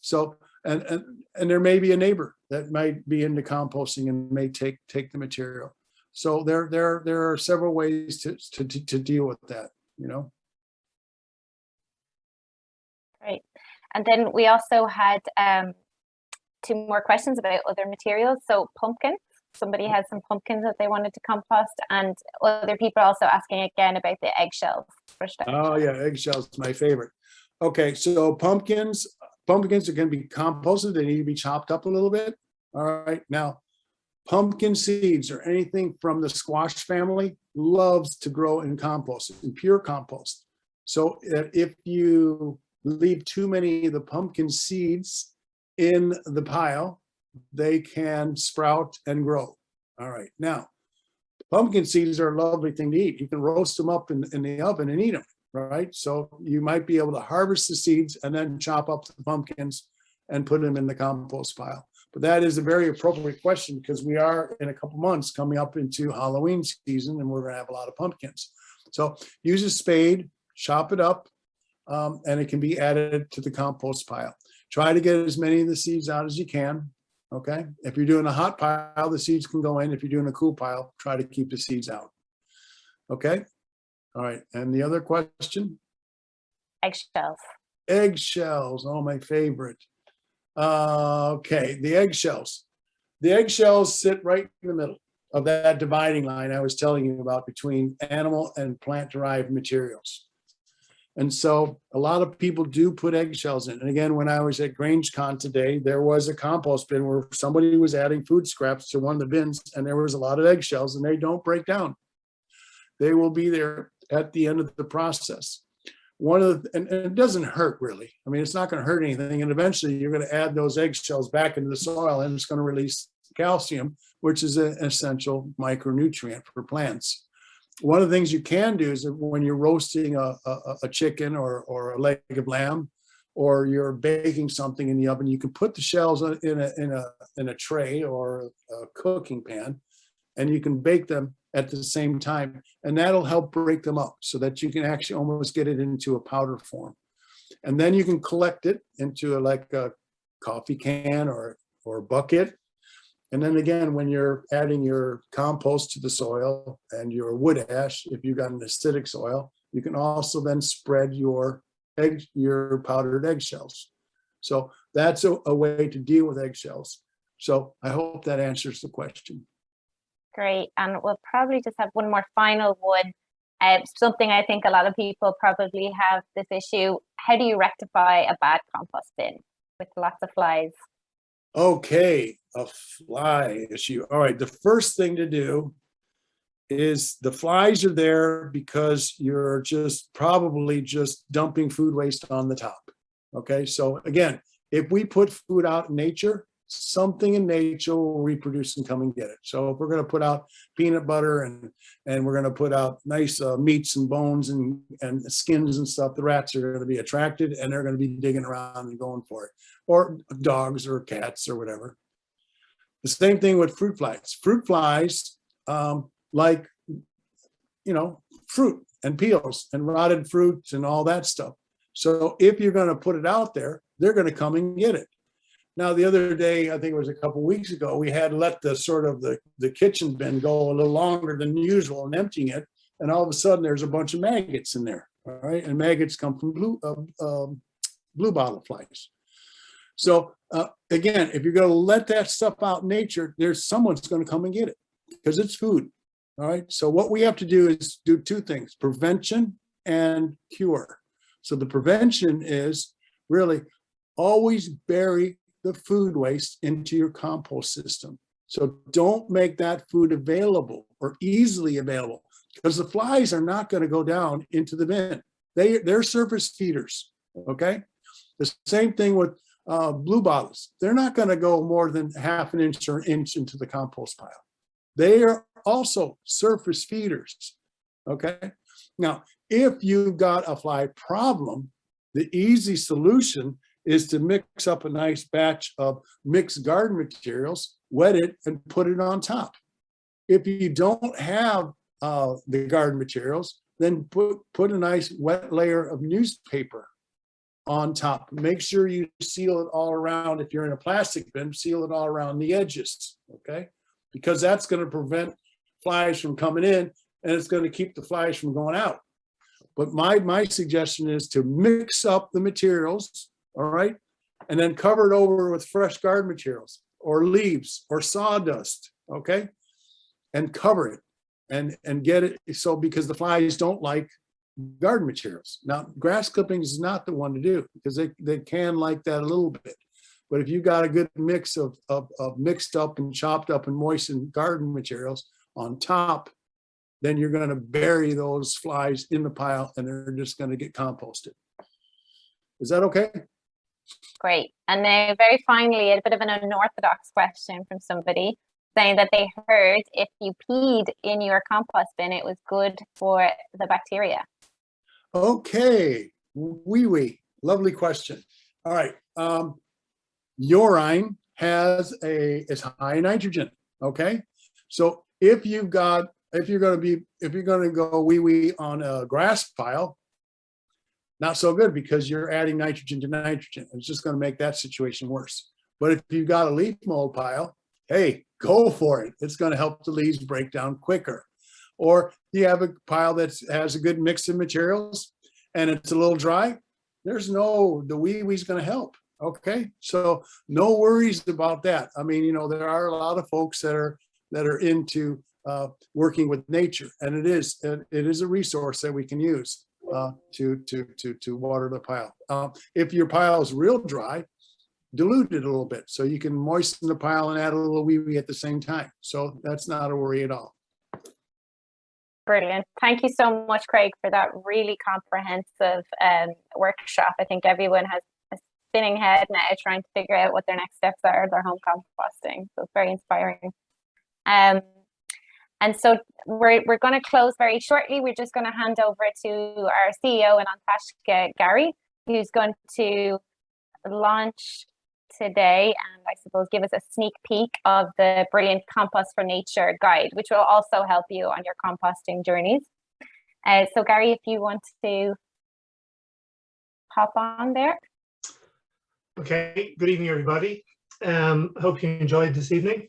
So, and there may be a neighbor that might be into composting and may take the material. So there are several ways to deal with that, Right. And then we also had 2 more questions about other materials. So pumpkins, somebody had some pumpkins that they wanted to compost, and other people also asking again about the eggshells. Oh yeah, eggshells, my favorite. Okay, so pumpkins are going to be composted. They need to be chopped up a little bit. All right, now pumpkin seeds or anything from the squash family loves to grow in compost, in pure compost. So if you leave too many of the pumpkin seeds in the pile, they can sprout and grow. All right. Now, pumpkin seeds are a lovely thing to eat. You can roast them up in the oven and eat them, right? So you might be able to harvest the seeds and then chop up the pumpkins and put them in the compost pile. But that is a very appropriate question because we are in a couple months coming up into Halloween season and we're going to have a lot of pumpkins. So use a spade, chop it up, and it can be added to the compost pile. Try to get as many of the seeds out as you can. Okay. If you're doing a hot pile, the seeds can go in. If you're doing a cool pile, try to keep the seeds out. Okay. All right. And the other question? Eggshells. Eggshells. Oh, my favorite. Okay. The eggshells. The eggshells sit right in the middle of that dividing line I was telling you about between animal and plant-derived materials. And so a lot of people do put eggshells in. And again, when I was at GrangeCon today, there was a compost bin where somebody was adding food scraps to one of the bins, and there was a lot of eggshells, and they don't break down. They will be there at the end of the process. And it doesn't hurt really. I mean, it's not going to hurt anything. And eventually you're going to add those eggshells back into the soil, and it's going to release calcium, which is an essential micronutrient for plants. One of the things you can do is that when you're roasting a chicken or a leg of lamb, or you're baking something in the oven, you can put the shells in a tray or a cooking pan, and you can bake them at the same time, and that'll help break them up so that you can actually almost get it into a powder form. And then you can collect it into like a coffee can or a bucket. And then again, when you're adding your compost to the soil and your wood ash, if you've got an acidic soil, you can also then spread your powdered eggshells. So that's a way to deal with eggshells. So I hope that answers the question. Great. And we'll probably just have one more final one. Something I think a lot of people probably have this issue. How do you rectify a bad compost bin with lots of flies? Okay, a fly issue. All right, the first thing to do is the flies are there because you're probably just dumping food waste on the top. Okay, so again, if we put food out in nature, something in nature will reproduce and come and get it. So if we're going to put out peanut butter and we're going to put out nice meats and bones and skins and stuff, the rats are going to be attracted and they're going to be digging around and going for it, or dogs or cats or whatever. The same thing with fruit flies. Fruit flies like, fruit and peels and rotted fruits and all that stuff. So if you're going to put it out there, they're going to come and get it. Now, the other day, I think it was a couple of weeks ago, we had let the kitchen bin go a little longer than usual and emptying it. And all of a sudden there's a bunch of maggots in there. All right. And maggots come from blue bottle flies. So again, if you're going to let that stuff out in nature, someone's going to come and get it because it's food. All right. So what we have to do is do two things: prevention and cure. So the prevention is really always bury the food waste into your compost system. So don't make that food available or easily available, because the flies are not going to go down into the bin. They're surface feeders. Okay. The same thing with blue bottles. They're not going to go more than half an inch or an inch into the compost pile. They are also surface feeders. Okay. Now, if you've got a fly problem, the easy solution is to mix up a nice batch of mixed garden materials, wet it, and put it on top. If you don't have the garden materials, then put a nice wet layer of newspaper on top. Make sure you seal it all around. If you're in a plastic bin, seal it all around the edges, okay? Because that's going to prevent flies from coming in, and it's going to keep the flies from going out. But my suggestion is to mix up the materials, all right, and then cover it over with fresh garden materials or leaves or sawdust, okay, and cover it and get it so, because the flies don't like garden materials. Now, grass clippings is not the one to do because they can like that a little bit. But if you got a good mix of mixed up and chopped up and moistened garden materials on top, then you're going to bury those flies in the pile and they're just going to get composted. Is that okay? Great. And now very finally, a bit of an unorthodox question from somebody saying that they heard if you peed in your compost bin, it was good for the bacteria. Okay. Wee. Lovely question. All right. Urine is high in nitrogen. Okay, so if you're going to go wee on a grass pile, not so good, because you're adding nitrogen to nitrogen. It's just going to make that situation worse. But if you've got a leaf mold pile, hey, go for it. It's going to help the leaves break down quicker. Or you have a pile that has a good mix of materials and it's a little dry, the wee-wee's going to help. Okay, so no worries about that. I mean, there are a lot of folks that are into working with nature, and it is a resource that we can use to water the pile. If your pile is real dry, dilute it a little bit so you can moisten the pile and add a little wee-wee at the same time. So that's not a worry at all. Brilliant. Thank you so much, Craig, for that really comprehensive workshop. I think everyone has a spinning head now trying to figure out what their next steps are, their home composting. So it's very inspiring. And so we're going to close very shortly. We're just going to hand over to our CEO in Antashka, Gary, who's going to launch today and I suppose give us a sneak peek of the brilliant Compost for Nature guide, which will also help you on your composting journeys. So Gary, if you want to hop on there. Okay, good evening, everybody. Hope you enjoyed this evening.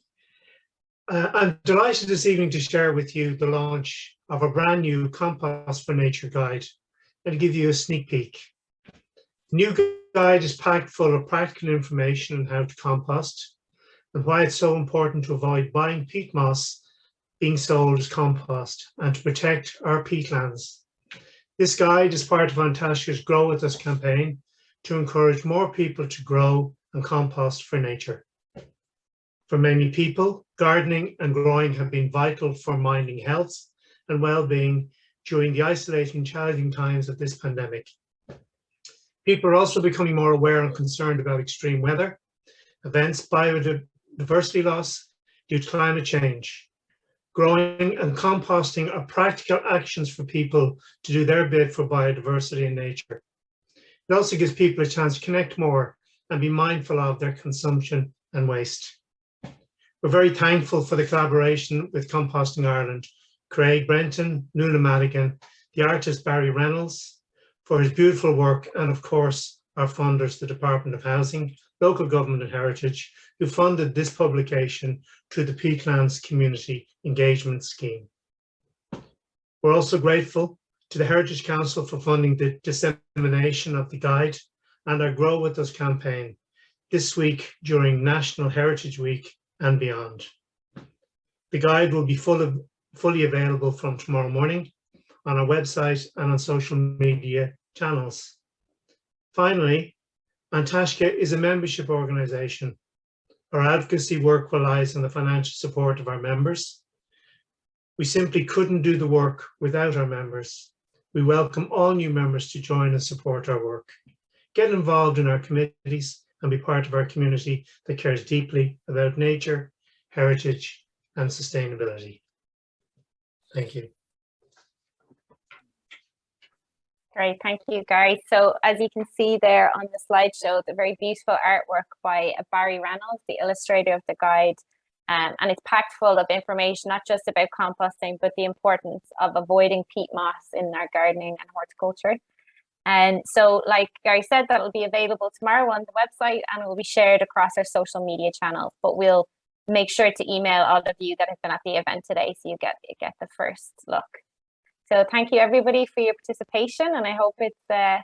I'm delighted this evening to share with you the launch of a brand new Compost for Nature guide and give you a sneak peek. The new guide is packed full of practical information on how to compost and why it's so important to avoid buying peat moss being sold as compost and to protect our peatlands. This guide is part of Antashka's Grow With Us campaign to encourage more people to grow and compost for nature. For many people, gardening and growing have been vital for minding health and well-being during the isolating, challenging times of this pandemic. People are also becoming more aware and concerned about extreme weather, events, biodiversity loss due to climate change. Growing and composting are practical actions for people to do their bit for biodiversity and nature. It also gives people a chance to connect more and be mindful of their consumption and waste. We're very thankful for the collaboration with Composting Ireland, Craig Benton, Nuala Madigan, the artist Barry Reynolds, for his beautiful work, and of course, our funders, the Department of Housing, Local Government and Heritage, who funded this publication through the Peatlands Community Engagement Scheme. We're also grateful to the Heritage Council for funding the dissemination of the guide and our Grow With Us campaign this week during National Heritage Week and beyond. The guide will be fully available from tomorrow morning on our website and on social media channels. Finally, Antashka is a membership organisation. Our advocacy work relies on the financial support of our members. We simply couldn't do the work without our members. We welcome all new members to join and support our work. Get involved in our committees and be part of our community that cares deeply about nature, heritage, and sustainability. Thank you. Great, thank you, Gary. So as you can see there on the slideshow, the very beautiful artwork by Barry Reynolds, the illustrator of the guide, and it's packed full of information, not just about composting, but the importance of avoiding peat moss in our gardening and horticulture. And so, like Gary said, that'll be available tomorrow on the website and it will be shared across our social media channels. But we'll make sure to email all of you that have been at the event today so you get the first look. So thank you everybody for your participation, and I hope it's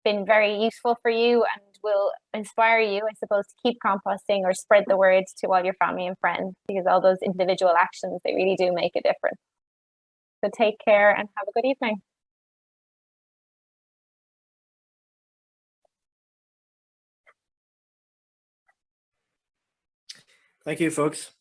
been very useful for you and will inspire you, I suppose, to keep composting or spread the word to all your family and friends, because all those individual actions, they really do make a difference. So take care and have a good evening. Thank you, folks.